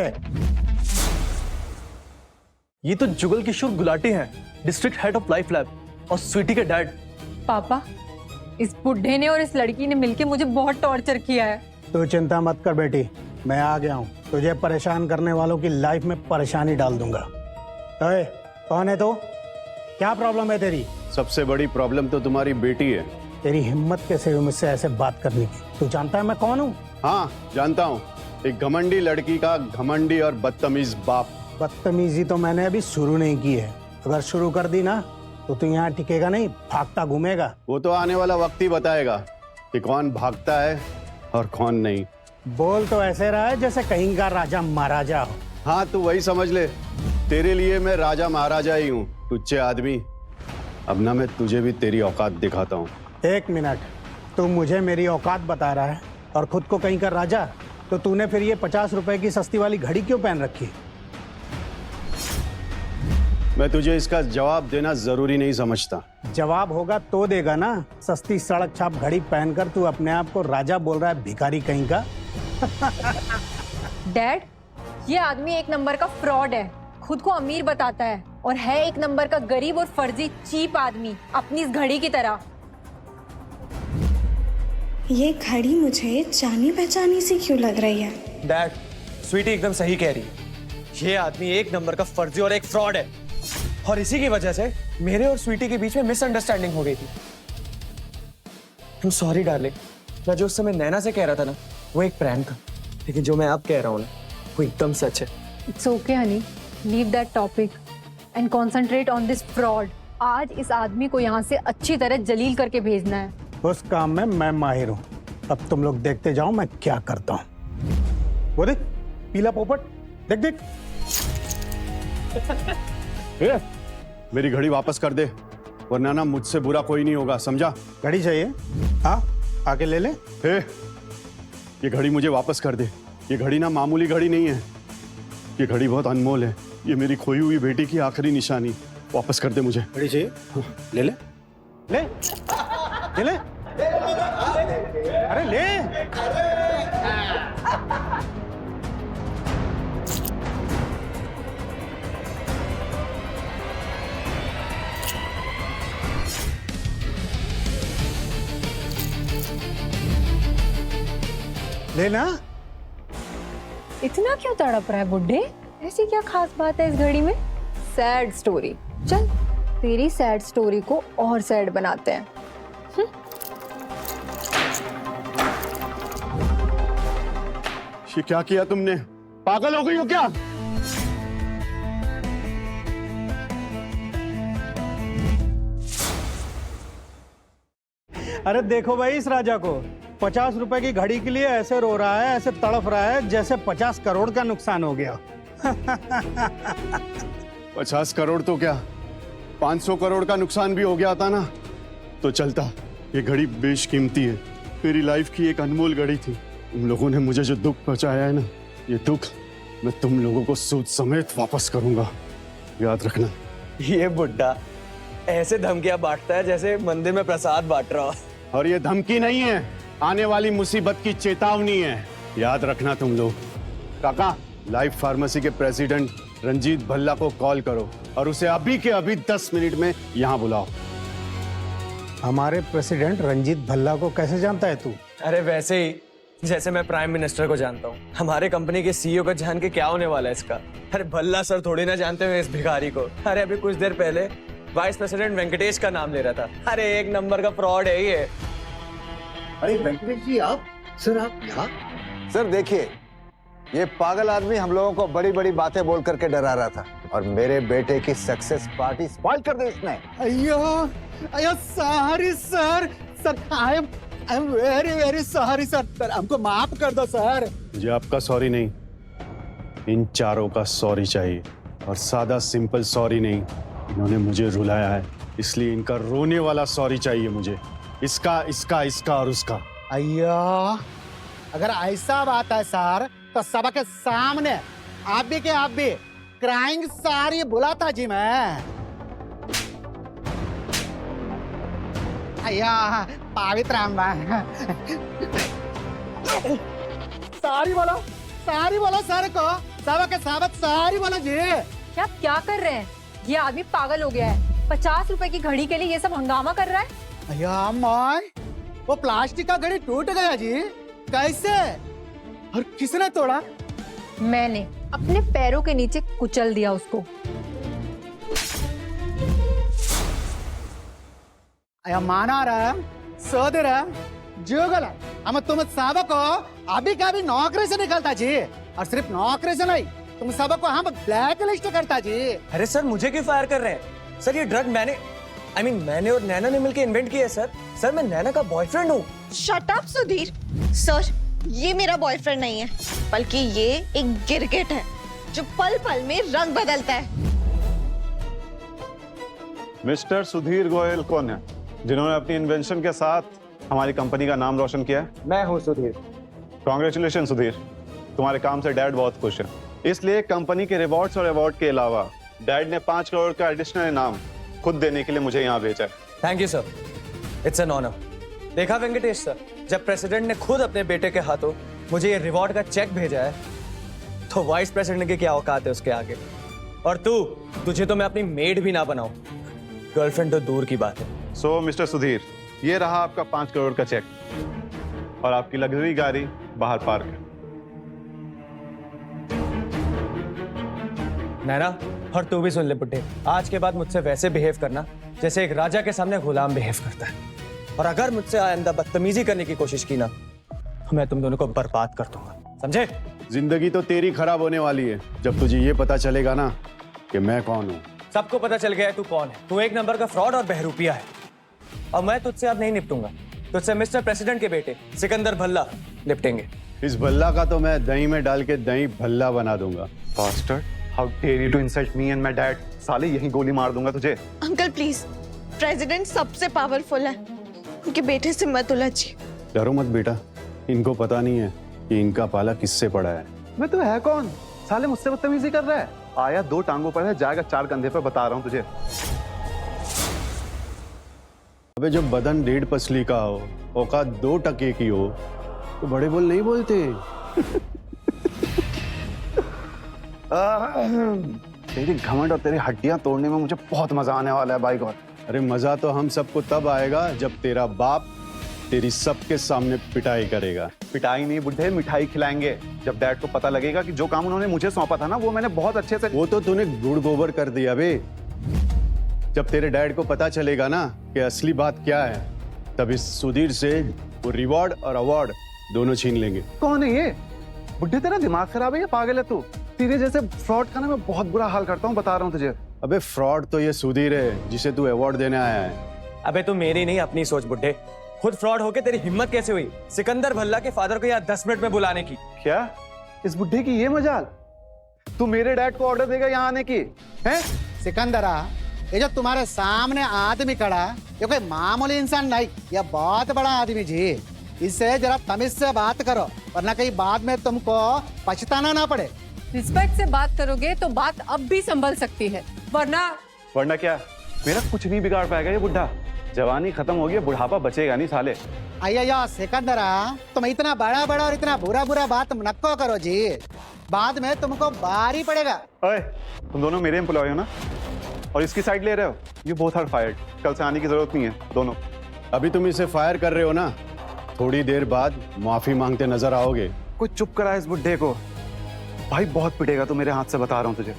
ये तो जुगल किशोर गुलाटी हैं, district head of life lab और स्वीटी के डैड। पापा, इस बुड्ढे ने और इस लड़की ने मिलके मुझे बहुत टॉर्चर किया है। तू चिंता मत कर बेटी, मैं आ गया हूँ। तुझे परेशान करने वालों की लाइफ में परेशानी डाल दूंगा। अरे, कौन है तो? क्या प्रॉब्लम है तेरी? सबसे बड़ी प्रॉब्लम तो तुम्हारी बेटी है। तेरी हिम्मत कैसे हुई मुझसे ऐसे बात करने की? तू जानता है मैं कौन हूँ? हाँ, जानता हूँ। एक घमंडी लड़की का घमंडी और बदतमीज बाप। बदतमीजी तो मैंने अभी शुरू नहीं की है। अगर शुरू कर दी ना तो तू यहाँ टिकेगा नहीं, भागता घूमेगा। वो तो आने वाला वक्त ही बताएगा कि कौन भागता है और कौन नहीं। बोल तो ऐसे रहा है जैसे कहीं का राजा महाराजा हो। हाँ, तू वही समझ ले। तेरे लिए मैं राजा महाराजा ही हूँ, तुच्चे आदमी। अब ना मैं तुझे भी तेरी औकात दिखाता हूँ। एक मिनट, तू मुझे मेरी औकात बता रहा है और खुद को कहीं का राजा? तो तूने फिर ये 50 रुपए की सस्ती वाली घड़ी क्यों पहन रखी? मैं तुझे इसका जवाब देना जरूरी नहीं समझता। जवाब होगा तो देगा ना। सस्ती सड़क छाप घड़ी पहनकर तू अपने आप को राजा बोल रहा है, भिखारी कहीं का। डैड, ये आदमी एक नंबर का फ्रॉड है। खुद को अमीर बताता है और है एक नंबर का गरीब और फर्जी चीप आदमी, अपनी इस घड़ी की तरह। ये घड़ी मुझे जानी पहचानी सी क्यों लग रही है? डैड, स्वीटी एकदम सही कह रही है। ये आदमी एक नंबर का फर्जी और एक फ्रॉड है, और इसी की वजह से मेरे और स्वीटी के बीच में मिसअंडरस्टैंडिंग हो गई थी। सॉरी डार्लिंग, मैं जो उस समय नैना से कह रहा था ना, वो एक प्रैंक था, लेकिन जो मैं अब कह रहा हूँ ना, वो एकदम सच है। It's okay Honey, leave that topic and concentrate on this fraud. आज इस आदमी को यहाँ से अच्छी तरह जलील करके भेजना है। उस काम में मैं माहिर हूँ। अब तुम लोग देखते जाओ मैं क्या करता हूँ। वो देख, पीला पोपट, देख देख। मेरी घड़ी वापस कर दे, वरना ना मुझसे बुरा कोई नहीं होगा, समझा? घड़ी चाहिए? हाँ, आके ले ले। ये घड़ी मुझे वापस कर दे। ये घड़ी ना मामूली घड़ी नहीं है, ये घड़ी बहुत अनमोल है। ये मेरी खोई हुई बेटी की आखिरी निशानी। वापस कर दे मुझे। घड़ी चाहिए? ले ले ले ले ले। अरे ले। लेना। इतना क्यों तड़प रहा है बुड्ढे? ऐसी क्या खास बात है इस घड़ी में? Sad story. चल तेरी सैड स्टोरी को और सैड बनाते हैं। ये क्या किया तुमने? पागल हो गई हो क्या? अरे देखो भाई इस राजा को, 50 रुपए की घड़ी के लिए ऐसे रो रहा है, ऐसे तड़प रहा है जैसे 50 करोड़ का नुकसान हो गया। 50 करोड़ तो क्या, 500 करोड़ का नुकसान भी हो गया था ना तो चलता। ये घड़ी बेशकीमती है, मेरी लाइफ की एक अनमोल घड़ी थी। तुम लोगों ने मुझे जो दुख पहुंचाया है ना, ये दुख मैं तुम लोगों को सूद समेत वापस करूंगा, याद रखना। ये बुड्ढा ऐसे धमकियां बांटता है जैसे मंदिर में प्रसाद बांट रहा हो। और ये धमकी नहीं है, आने वाली मुसीबत की चेतावनी है, याद रखना तुम लोग। काका, लाइफ फार्मेसी के प्रेसिडेंट रंजीत भल्ला को कॉल करो और उसे अभी के अभी 10 मिनट में यहाँ बुलाओ। हमारे प्रेसिडेंट रंजीत भल्ला को कैसे जानता है तू? अरे वैसे ही जैसे मैं प्राइम मिनिस्टर को जानता हूँ। हमारे कंपनी के सीईओ को जान के क्या होने वाला है इसका? अरे भल्ला सर थोड़ी ना जानते हुए इस भिखारी को। अरे अभी कुछ देर पहले वाइस प्रेसिडेंट वेंकटेश का नाम ले रहा था। अरे एक नंबर का फ्रॉड है ये। अरे वेंकटेश जी आप यहाँ? सर देखिए, ये पागल आदमी हम लोगों को बड़ी बड़ी बातें बोल करके डरा रहा था और मेरे बेटे की सक्सेस पार्टी स्पॉइल कर दी इसने। अयो sorry sir, I am very very sorry sir, हमको माफ कर दो सर। मुझे आपका सॉरी नहीं, इन चारों का सॉरी चाहिए, और सादा सिंपल सॉरी नहीं। इन्होंने मुझे रुलाया है, इसलिए इनका रोने वाला सॉरी चाहिए मुझे। इसका, इसका, इसका और उसका। अयो अगर ऐसा बात है सर तो सबके सामने आप भी क्राइंग सॉरी बोला था जी मैं। अया पवित्र सारी बोलो सर को, सबके साबत सारी बोलो जी। आप क्या कर रहे हैं? ये आदमी पागल हो गया है। 50 रुपए की घड़ी के लिए ये सब हंगामा कर रहा है। अया माय, वो प्लास्टिक का घड़ी टूट गया जी, कैसे और किसने तोड़ा? मैंने अपने पैरों के नीचे कुचल दिया उसको। अया माना रहा सोदरा जोगला हम तुम सबको अभी का भी नौकरी से निकलता जी, और सिर्फ नौकरी से नहीं, तुम सबको हम ब्लैक लिस्ट करता जी। अरे सर मुझे क्यों फायर कर रहे हैं? सर ये ड्रग मैंने और नैना ने मिलकर इन्वेंट किया है सर। सर मैं नैना का बॉयफ्रेंड हूँ। Shut up Sudhir. सर ये मेरा बॉयफ्रेंड नहीं है, बल्कि ये एक गिरगिट है जो पल पल में रंग बदलता है। मिस्टर सुधीर गोयल कौन है जिन्होंने अपनी इन्वेंशन के साथ हमारी कंपनी का नाम रोशन किया है? मैं हूँ सुधीर। कॉन्ग्रेचुलेशन सुधीर, तुम्हारे काम से डैड बहुत खुश है। इसलिए कंपनी के रिवॉर्ड्स और अवार्ड के अलावा डैड ने 5 करोड़ का एडिशनल इनाम खुद देने के लिए मुझे यहाँ भेजा है। Thank you sir, it's an honour. देखा वेंकटेश सर, जब प्रेसिडेंट ने खुद अपने बेटे के हाथों मुझे ये रिवॉर्ड का चेक भेजा है तो वाइस प्रेसिडेंट की क्या औकात है उसके आगे। और तुझे तो मैं अपनी मेड भी ना बनाऊं, गर्लफ्रेंड तो दूर की बात है। सो मिस्टर सुधीर, ये रहा आपका 5 करोड़ का चेक और आपकी लग्जरी गाड़ी बाहर पार्क है। नैना, और तू भी सुन ले बुड्ढे, आज के बाद मुझसे वैसे बिहेव करना जैसे एक राजा के सामने गुलाम बिहेव करता है। और अगर मुझसे आइंदा बदतमीजी करने की कोशिश की ना तो मैं तुम दोनों को बर्बाद कर दूंगा, समझे? जिंदगी तो तेरी खराब होने वाली है जब तुझे ये पता चलेगा ना कि मैं कौन हूँ। सबको पता चल गया है तू कौन है। तू एक नंबर का फ्रॉड और बहरूपिया है, और मैं तुझसे अब नहीं निपटूंगा। तुझसे मिस्टर प्रेसिडेंट के बेटे सिकंदर भल्ला निपटेंगे। इस भल्ला का तो मैं दही में डाल के दही भल्ला बना दूंगा। Bastard, how dare you to insult me and my dad? साले यही गोली मार दूंगा तुझे। अंकल प्लीज, प्रेसिडेंट सबसे पावरफुल है, उनके बेटे से मत उलझिए। डरो मत बेटा, इनको पता नहीं है कि इनका पाला किससे पड़ा है। मैं तो है कौन? साले मुझसे बदतमीजी कर रहा है। आया 2 टांगों पर है, जाएगा 4 कंधे पर, बता रहा हूँ तुझे। अबे जब बदन 1.5 पसली का हो, औकात 2 टके की हो, तो बड़े बोल नहीं बोलते। तेरी घमंड और तेरी हड्डियां तोड़ने में मुझे बहुत मजा आने वाला है भाई गॉड। अरे मजा तो हम सबको तब आएगा जब तेरा बाप तेरी सबके सामने पिटाई करेगा। पिटाई नहीं बुढ़े, मिठाई खिलाएंगे। जब डैड को पता लगेगा कि जो काम उन्होंने मुझे सौंपा था ना, वो मैंने बहुत अच्छे से। वो तो तूने गुड़ गोबर कर दिया बे। जब तेरे डैड को पता चलेगा ना कि असली बात क्या है, तब इस सुधीर से वो रिवॉर्ड और अवार्ड दोनों छीन लेंगे। कौन है ये? बुढ़े तेरा दिमाग खराब है या पागल है तू? तेरे जैसे फ्रॉड का ना मैं बहुत बुरा हाल करता हूँ, बता रहा हूँ तुझे। अबे फ्रॉड तो ये सुधीर है जिसे तू अवार्ड देने आया है। अबे तू मेरी नहीं अपनी सोच बुड्ढे। खुद फ्रॉड होके तेरी हिम्मत कैसे हुई सिकंदर भल्ला के फादर को यहाँ 10 मिनट में बुलाने की? क्या इस बुढ़े की ये मजाल? तू मेरे डैड को ऑर्डर देगा यहाँ आने की? हैं? सिकंदरा, ये जो तुम्हारे सामने आदमी खड़ा है, ये कोई मामूली इंसान नहीं, ये बहुत बड़ा आदमी जी। इससे जरा तमीज से बात करो, वरना कहीं बाद में तुमको पछताना ना पड़े। रिस्पेक्ट से बात करोगे तो बात अब भी संभल सकती है, वरना क्या? मेरा कुछ नहीं बिगाड़ पाएगा ये बुढ़ा। जवानी खत्म हो गई, बुढ़ापा बचेगा नहीं साले। अय्या सिकंदरा, तुम इतना बड़ा बड़ा और इतना बुरा बुरा बात नक्को करो जी, बाद में तुमको भारी पड़ेगा। ओए, तुम दोनों मेरे एम्प्लॉय हो ना, और इसकी साइड ले रहे हो? You both are fired. कल से आने की जरूरत नहीं है दोनों। अभी तुम इसे फायर कर रहे हो ना, थोड़ी देर बाद माफी मांगते नजर आओगे। कुछ चुप करा इस बुढ़े को। भाई बहुत पिटेगा तू मेरे हाथ से, बता रहा हूँ तुझे।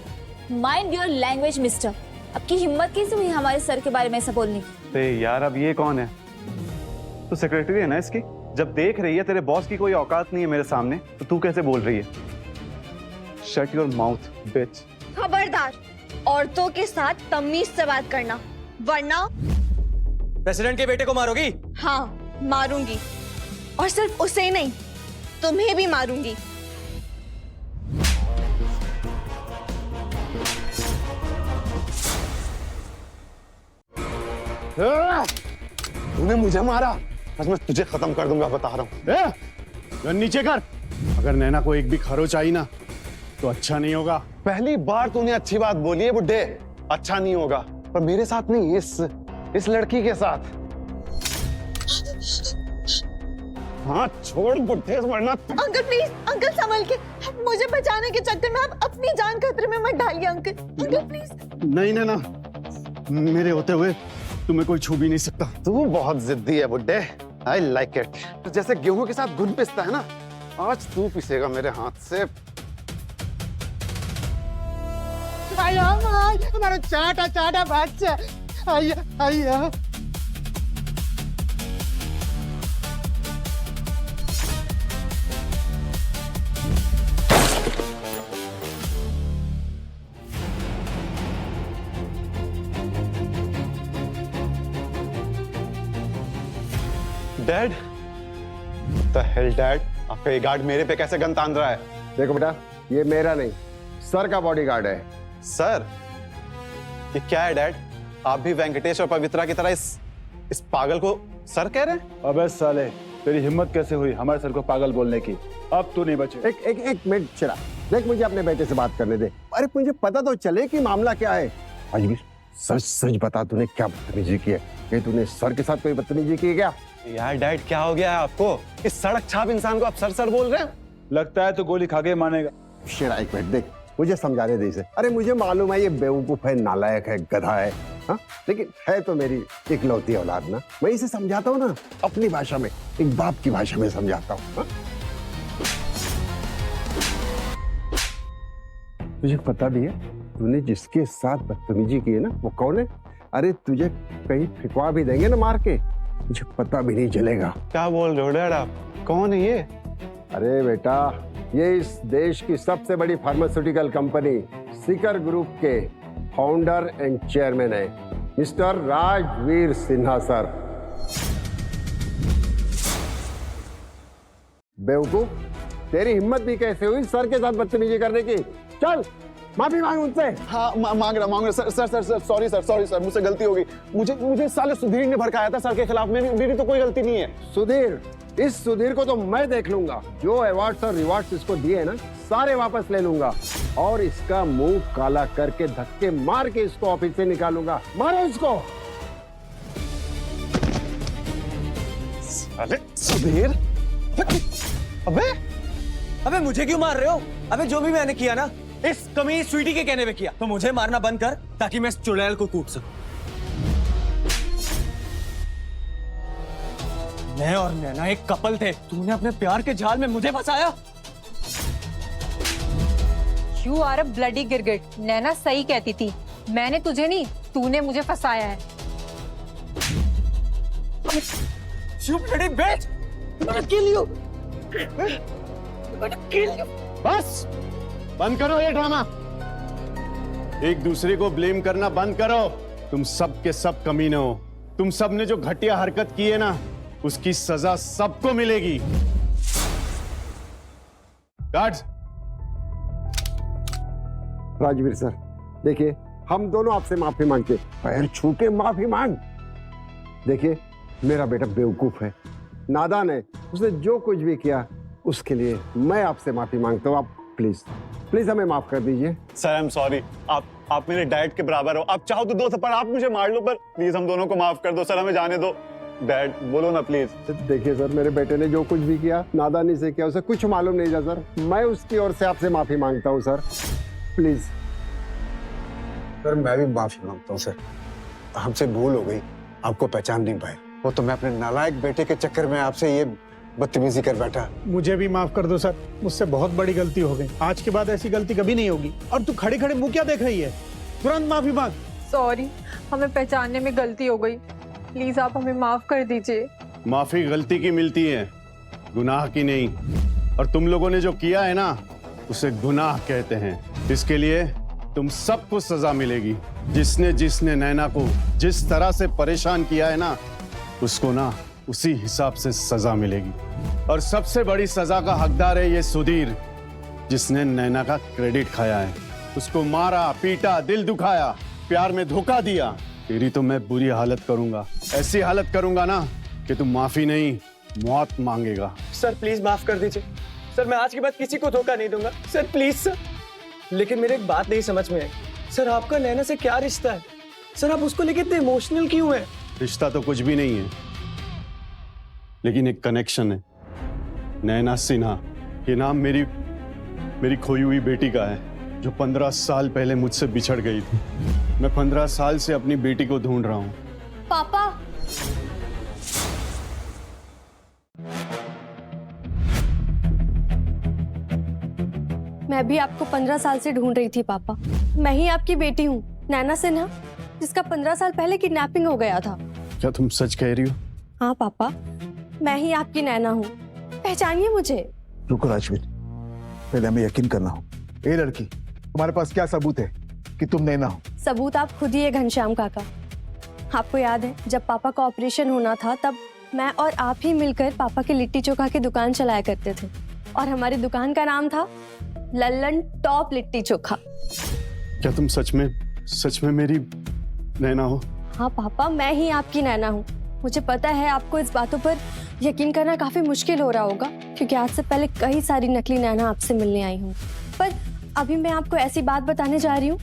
Mind your language mister. आपकी हिम्मत कैसे हुई हमारे सर के बारे में ऐसा बोलने की? यार अब ये कौन है? तो सेक्रेटरी है ना इसकी। जब देख रही है तेरे बॉस की कोई औकात नहीं है मेरे सामने, तो तू कैसे बोल रही है? शट योर माउथ बिच। खबरदार, औरतों के साथ तमीज से बात करना, वरना प्रेसिडेंट के बेटे को मारोगी? हाँ, मारूंगी। और सिर्फ उसे ही नहीं, तुम्हें भी मारूंगी। तूने मुझे मारा, आज मैं तुझे खत्म कर दूंगा, बता रहा हूँ। नीचे कर। अगर नैना को एक भी खरोच आई ना, तो अच्छा नहीं होगा। पहली बार तूने अच्छी बात बोली है बुड्ढे। अच्छा नहीं होगा, पर मेरे साथ नहीं, इस लड़की के साथ। हाँ छोड़ बुड्ढे, वरना। अंकल प्लीज, अंकल संभल के, मुझे बचाने के चक्कर में आप अपनी जान खतरे में मत डालिए अंकल। Uncle please. नहीं नैना, मेरे होते हुए तुम्हें कोई छू भी नहीं सकता। तू बहुत जिद्दी है बुड्ढे। I like it. तो जैसे गेहूं के साथ गुड़ पिसता है ना, आज तू पिसेगा मेरे हाथ से। हमारा चाटा चाटा बच्चा। आइया आइया। डैड, द हेल डैड, आपका ये गार्ड मेरे पे कैसे गन तान रहा है? देखो बेटा, ये मेरा नहीं, सर का बॉडीगार्ड है। सर, ये क्या है डैड? आप भी वेंकटेश और पवित्रा की तरह इस पागल को सर कह रहे हैं? अबे साले, तेरी हिम्मत कैसे हुई हमारे सर को पागल बोलने की? अब तू नहीं बचे। एक मिनट चिरा, देख मुझे अपने बेटे से बात करने दे। अरे मुझे पता तो चले कि मामला क्या है। आज भी सच सच बता, तूने क्या बदतमीजी की है? कि तूने सर के साथ कोई बदतमीजी की है क्या? यार डैड, क्या हो गया है आपको? इस सड़क छाप इंसान को आप सर सर बोल रहे हैं? लगता है तो गोली खा के मानेगा। शेरा, एक मिनट देख, मुझे समझाने दे इसे। अरे मुझे मालूम है ये बेवकूफ है, नालायक है, गधा है, हाँ? लेकिन है तो मेरी इकलौती औलाद ना। मैं इसे समझाता हूँ ना अपनी भाषा में, एक बाप की भाषा में समझाता हूँ। हाँ? तुझे पता भी है तूने जिसके साथ बदतमीजी की है ना, वो कौन है? अरे तुझे कहीं फिकवा भी देंगे ना मार के, मुझे पता भी नहीं चलेगा। क्या बोल रहे हो डैड आप? कौन है ये? अरे बेटा, ये इस देश की सबसे बड़ी फार्मास्यूटिकल कंपनी सीकर ग्रुप के फाउंडर एंड चेयरमैन है मिस्टर राजवीर सिन्हा सर। बेवकूफ, तेरी हिम्मत भी कैसे हुई सर के साथ बदतमीजी करने की? चल माफी मांग उनसे। हाँ मांग रहा सर, सॉरी सर, मुझसे गलती होगी। मुझे साले सुधीर ने भड़काया था सर के खिलाफ, मेरी तो कोई गलती नहीं है। सुधीर, इस सुधीर को तो मैं देख लूंगा। जो अवार्ड्स और रिवार्ड्स इसको दिए ना, सारे वापस ले लूंगा और इसका मुंह काला करके धक्के मार के इसको ऑफिस से निकालूंगा। मारो इसको। अरे सुधीर, अबे मुझे क्यों मार रहे हो? अबे जो भी मैंने किया ना, इस कमीज स्वीटी के कहने पे किया, तो मुझे मारना बंद कर ताकि मैं इस चुड़ैल को कूट सकूं। मैं और नैना एक कपल थे, तूने अपने प्यार के जाल में मुझे फंसाया। यू आर अ ब्लडी गिरगिट। नैना सही कहती थी, मैंने तुझे नहीं, तूने मुझे फंसाया है। You bloody bitch! I'm gonna kill you! बस बंद करो ये ड्रामा। एक दूसरे को ब्लेम करना बंद करो। तुम सब के सब कमीने हो। तुम सब ने जो घटिया हरकत की है ना, उसकी सजा सबको मिलेगी। गार्ड्स। राजवीर सर, देखिए हम दोनों आपसे माफी मांगते, पैर छू के माफी मांग। देखिए मेरा बेटा बेवकूफ है, नादान है, उसने जो कुछ भी किया उसके लिए मैं आपसे माफी मांगता हूँ। आप प्लीज प्लीज हमें माफ कर दीजिए। Sir I am sorry. आप मेरे डैड के बराबर हो। आप चाहो तो 2 थप्पड़ आप मुझे मार लो, पर प्लीज हम दोनों को माफ कर दो सर, हमें जाने दो। डैड बोलो ना प्लीज। देखिए सर, मेरे बेटे ने जो कुछ भी किया नादानी से किया, उसे कुछ मालूम नहीं था सर। मैं उसकी ओर से आपसे माफी मांगता हूँ सर, प्लीज। सर मैं भी माफी मांगता हूँ सर, हमसे भूल हो गई, आपको पहचान नहीं पाए। वो तो मैं अपने नालायक बेटे के चक्कर में आपसे ये बदतमीजी कर बैठा। मुझे भी माफ कर दो सर, मुझसे बहुत बड़ी गलती हो गई। आज के बाद ऐसी गलती कभी नहीं होगी। और तू खड़े खड़े मुंह क्या देख रही है? तुरंत माफी मांग। सॉरी, हमें पहचानने में गलती हो गई, प्लीज आप हमें माफ कर दीजिए। माफी गलती की मिलती है, गुनाह की नहीं। और तुम लोगों ने जो किया है ना, उसे गुनाह कहते हैं। इसके लिए तुम सबको सजा मिलेगी। जिसने जिसने नैना को जिस तरह से परेशान किया है ना, उसको ना उसी हिसाब से सजा मिलेगी। और सबसे बड़ी सजा का हकदार है ये सुधीर, जिसने नैना का क्रेडिट खाया है। उसको मारा, पीटा, दिल दुखाया, प्यार में धोखा दिया। तेरी तो मैं बुरी हालत करूंगा, ऐसी हालत करूंगा ना कि तू माफी नहीं मौत मांगेगा। सर प्लीज माफ कर दीजिए सर, मैं आज के बाद किसी को धोखा नहीं दूंगा सर, प्लीज सर। लेकिन मेरे एक बात नहीं समझ में आई सर, आपका नैना से क्या रिश्ता है सर? आप उसको लेके इतने इमोशनल क्यों हैं? रिश्ता तो कुछ भी नहीं है, लेकिन एक कनेक्शन है। नैना सिन्हा, ये नाम मेरी खोई हुई बेटी का है, जो 15 साल पहले मुझसे बिछड़ गई थी। मैं 15 साल से अपनी बेटी को ढूंढ रहा हूँ। पापा, मैं भी आपको 15 साल से ढूंढ रही थी पापा। मैं ही आपकी बेटी हूँ, नैना सिन्हा, जिसका 15 साल पहले किडनैपिंग हो गया था। क्या तुम सच कह रही हो? हाँ पापा, मैं ही आपकी नैना हूँ, पहचानिए मुझे। रुको राजवीर, पहले हमें यकीन करना हो। ए लड़की, तुम्हारे पास क्या सबूत है कि तुम नैना हो? सबूत आप खुद ही है घनश्याम काका। आपको याद है जब पापा का ऑपरेशन होना था, तब मैं और आप ही मिलकर पापा के लिट्टी चोखा की दुकान चलाया करते थे, और हमारी दुकान का नाम था लल्लन टॉप लिट्टी चोखा। क्या तुम सच में मेरी नैना हो? हाँ पापा, मैं ही आपकी नैना हूँ। मुझे पता है आपको इस बातों पर यकीन करना काफी मुश्किल हो रहा होगा, क्योंकि आज से पहले कई सारी नकली नैना आपसे मिलने आई हूँ। पर अभी मैं आपको ऐसी बात बताने जा रही हूँ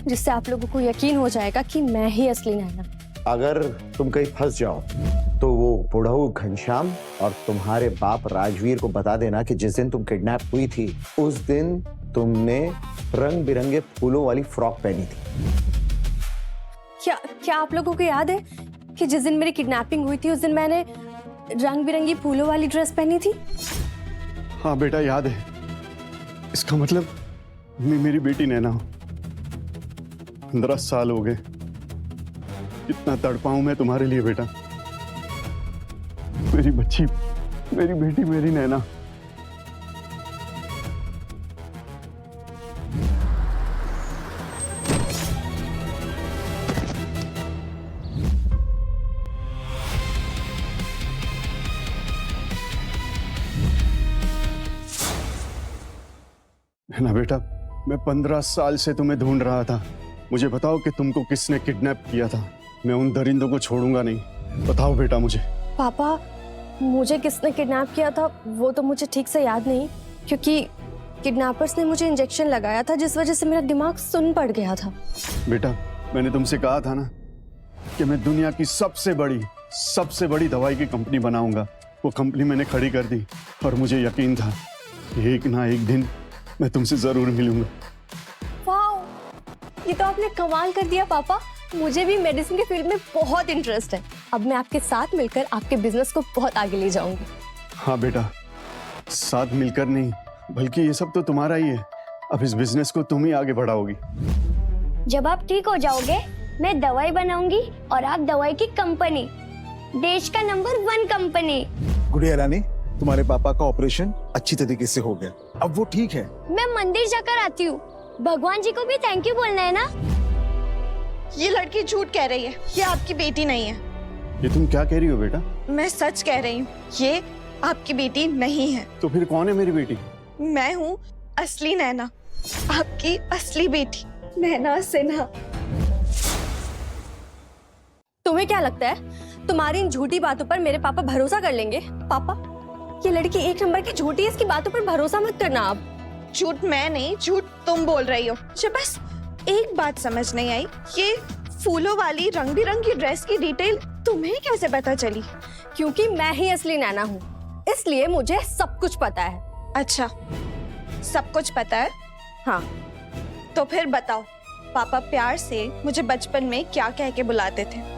जिससे आप लोगों को यकीन हो जाएगा कि मैं ही असली नैना। अगर तुम कहीं फंस जाओ तो वो बुढ़ऊ घनश्याम और तुम्हारे बाप राजवीर को बता देना कि जिस दिन तुम किडनैप हुई थी, उस दिन तुमने रंग बिरंगे फूलों वाली फ्रॉक पहनी थी। क्या आप लोगों को याद है कि जिस दिन मेरी किडनैपिंग हुई थी, उस दिन मैंने रंग बिरंगी फूलों वाली ड्रेस पहनी थी? हाँ बेटा, याद है। इसका मतलब मेरी बेटी नैना हो। 15 साल हो गए, कितना तड़पा हूं मैं तुम्हारे लिए बेटा। मेरी बच्ची, मेरी बेटी, मेरी नैना। नैना बेटा, मैं 15 साल से तुम्हें ढूंढ रहा था। मुझे बताओ कि तुमको किसने किडनैप किया था। मैं उन दरिंदों को छोड़ूंगा नहीं। बताओ बेटा मुझे। पापा, मुझे किसने किडनैप किया था वो तो मुझे ठीक से याद नहीं, क्योंकि किडनैपर्स ने मुझे इंजेक्शन लगाया था, जिस वजह से मेरा दिमाग सुन्न पड़ गया था। बेटा, मैंने तुमसे कहा था ना कि मैं दुनिया की सबसे बड़ी दवाई की कंपनी बनाऊंगा। वो कंपनी मैंने खड़ी कर दी, और मुझे यकीन था कि एक ना एक दिन मैं तुमसे जरूर मिलूंगा। वाओ, ये तो आपने कमाल कर दिया पापा। मुझे भी मेडिसिन के फील्ड में बहुत इंटरेस्ट है। अब मैं आपके साथ मिलकर आपके बिजनेस को बहुत आगे ले जाऊंगी। हाँ बेटा, साथ मिलकर नहीं बल्कि ये सब तो तुम्हारा ही है। अब इस बिजनेस को तुम ही आगे बढ़ाओगी। जब आप ठीक हो जाओगे मैं दवाई बनाऊंगी और आप दवाई की कंपनी, देश का नंबर 1 कंपनी। गुड़िया रानी, तुम्हारे पापा का ऑपरेशन अच्छी तरीके से हो गया, अब वो ठीक है। मैं मंदिर जाकर आती हूँ, भगवान जी को भी थैंक यू बोलना है ना। ये लड़की झूठ कह रही है, ये आपकी बेटी नहीं है। ये तुम क्या कह रही हो बेटा? मैं सच कह रही हूँ, ये आपकी बेटी नहीं है। तो फिर कौन है मेरी बेटी? मैं हूँ असली नैना, आपकी असली बेटी नैना सिन्हा। तुम्हें क्या लगता है तुम्हारी इन झूठी बातों पर मेरे पापा भरोसा कर लेंगे? पापा, ये लड़की 1 नंबर की झूठी है, इसकी बातों पर भरोसा मत करना आप। झूठ मैं नहीं, झूठ तुम बोल रही हो। मुझे बस एक बात समझ नहीं आई, ये फूलों वाली रंग बिरंगी ड्रेस की डिटेल तुम्हें कैसे पता चली? क्योंकि मैं ही असली नैना हूँ, इसलिए मुझे सब कुछ पता है। अच्छा, सब कुछ पता है? हाँ। तो फिर बताओ, पापा प्यार से मुझे बचपन में क्या कह के बुलाते थे?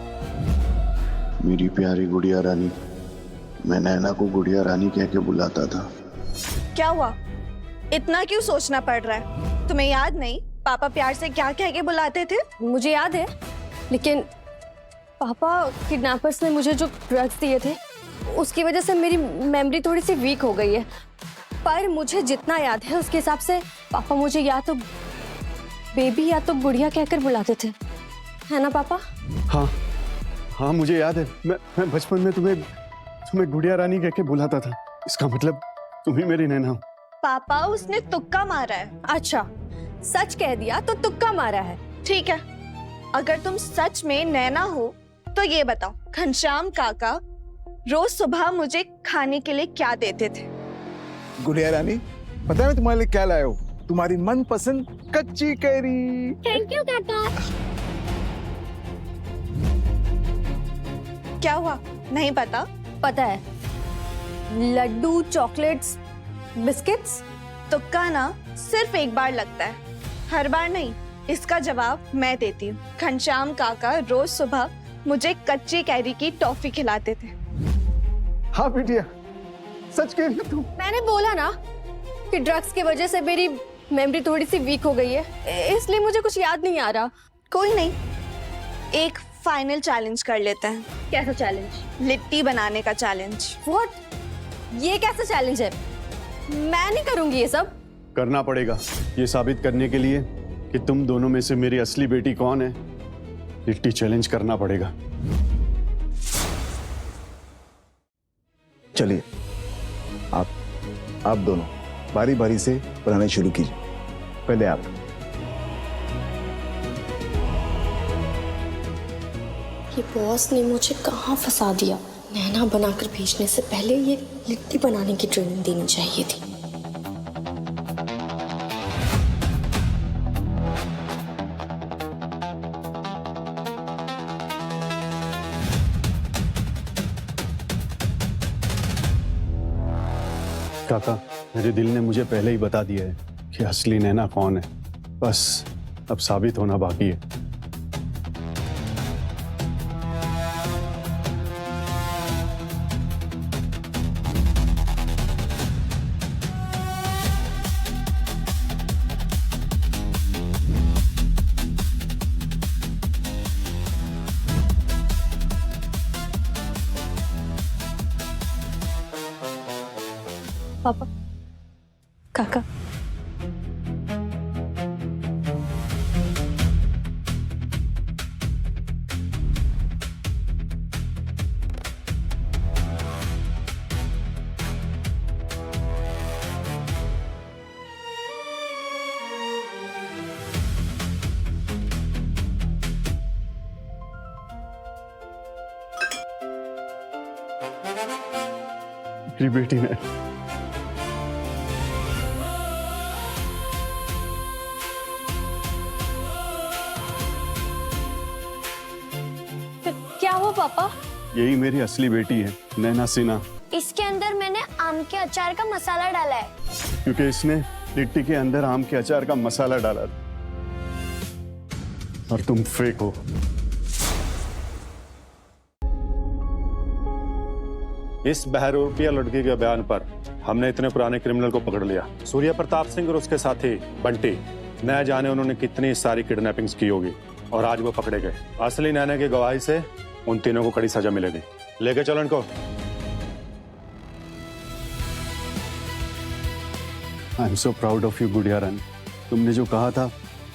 मेरी प्यारी गुड़िया रानी। मैं नैना को गुड़िया रानी कह के बुलाता था। क्या हुआ, इतना क्यों सोचना पड़ रहा है? तुम्हें याद नहीं पापा प्यार से क्या कह के बुलाते थे? मुझे याद है, लेकिन पापा किडनैपर्स ने मुझे जो ड्रग्स दिए थे उसकी वजह से मेरी मेमोरी थोड़ी सी वीक हो गई है। पर मुझे जितना याद है उसके हिसाब से पापा मुझे या तो बेबी या तो गुड़िया कहकर बुलाते थे, है ना पापा? हाँ हाँ, मुझे याद है। मैं बचपन में तुम्हें गुड़िया रानी कह के बुलाता था। इसका मतलब तुम ही मेरी नैना हो। पापा, उसने तुक्का मारा है। अच्छा, सच कह दिया तो तुक्का मारा है। ठीक है, अगर तुम सच में नैना हो तो ये बताओ, घनश्याम काका रोज सुबह मुझे खाने के लिए क्या देते थे? गुड़िया रानी, पता है मैं तुम्हारे लिए क्या लाया हूँ? तुम्हारी मनपसंद कच्ची कैरी। थैंक यू काका। क्या हुआ, नहीं पता? पता है, लड्डू, चॉकलेट्स, बिस्किट्स। तुक्का ना सिर्फ एक बार लगता है, हर बार नहीं। इसका जवाब मैं देती हूँ। घनश्याम काका रोज सुबह मुझे कच्ची कैरी की टॉफी खिलाते थे। हाँ बिटिया, सच कह रही हो तुम। मैंने बोला ना कि ड्रग्स की वजह से मेरी मेमोरी थोड़ी सी वीक हो गई है, इसलिए मुझे कुछ याद नहीं आ रहा। कोई नहीं, एक फाइनल चैलेंज कर लेते हैं। कैसा चैलेंज? लिट्टी बनाने का चैलेंज। व्हाट? ये कैसा चैलेंज है? मैं नहीं करूंगी ये सब। करना पड़ेगा, ये साबित करने के लिए कि तुम दोनों में से मेरी असली बेटी कौन है। लिट्टी चैलेंज करना पड़ेगा। चलिए, आप दोनों बारी बारी से बनाने शुरू कीजिए। पहले आप। ये बॉस ने मुझे कहाँ फंसा दिया। नैना बनाकर भेजने से पहले ये लिट्टी बनाने की ट्रेनिंग देनी चाहिए थी। काका, मेरे दिल ने मुझे पहले ही बता दिया है कि असली नैना कौन है। बस अब साबित होना बाकी है। पापा, काका, मेरी बेटी ने क्या हुआ पापा? यही मेरी असली बेटी है, नैना सिन्हा। इसके अंदर मैंने आम के अचार का मसाला डाला है। क्योंकि इसने लिट्टी के अंदर आम के अचार का मसाला डाला था। और तुम फेक हो। इस बहरूपिया लड़की के बयान पर हमने इतने पुराने क्रिमिनल को पकड़ लिया। सूर्य प्रताप सिंह और उसके साथी बंटी, न जाने उन्होंने कितनी सारी किडनैपिंग्स की होगी और आज वो पकड़े गए। असली नैना की गवाही से उन तीनों को कड़ी सजा मिलेगी। लेके चलो इनको। I am so proud of you गुड़िया रानी। तुमने जो कहा था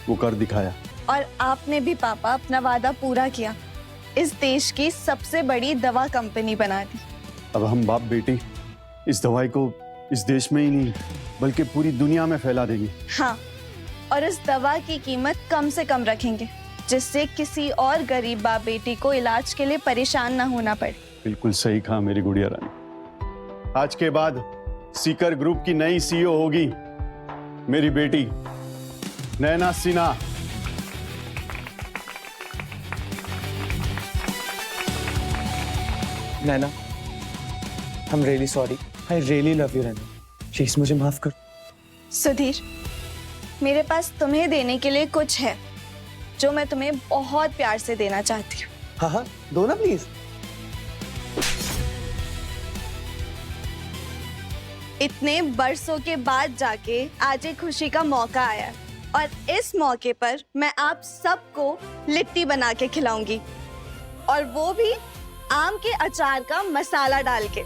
वो कर दिखाया। और आपने भी पापा अपना वादा पूरा किया, इस देश की सबसे बड़ी दवा कंपनी बना दी। अब हम बाप बेटी इस दवाई को इस देश में ही नहीं बल्कि पूरी दुनिया में फैला देंगे। हाँ, और इस दवा की कीमत कम से कम रखेंगे, जिससे किसी और गरीब बाप बेटी को इलाज के लिए परेशान ना होना पड़े। बिल्कुल सही कहा मेरी गुड़िया रानी। आज के बाद सीकर ग्रुप की नई सीईओ होगी मेरी बेटी नैना सिन्हा। नैना, I'm really sorry. I really love you, Naina. Please मुझे माफ कर। सुधीर, मेरे पास तुम्हें देने के लिए कुछ है जो मैं तुम्हें बहुत प्यार से देना चाहती हूँ। हाँ हाँ, दो ना प्लीज। इतने बरसों के बाद जाके आज एक खुशी का मौका आया और इस मौके पर मैं आप सबको लिट्टी बना के खिलाऊंगी, और वो भी आम के अचार का मसाला डाल के।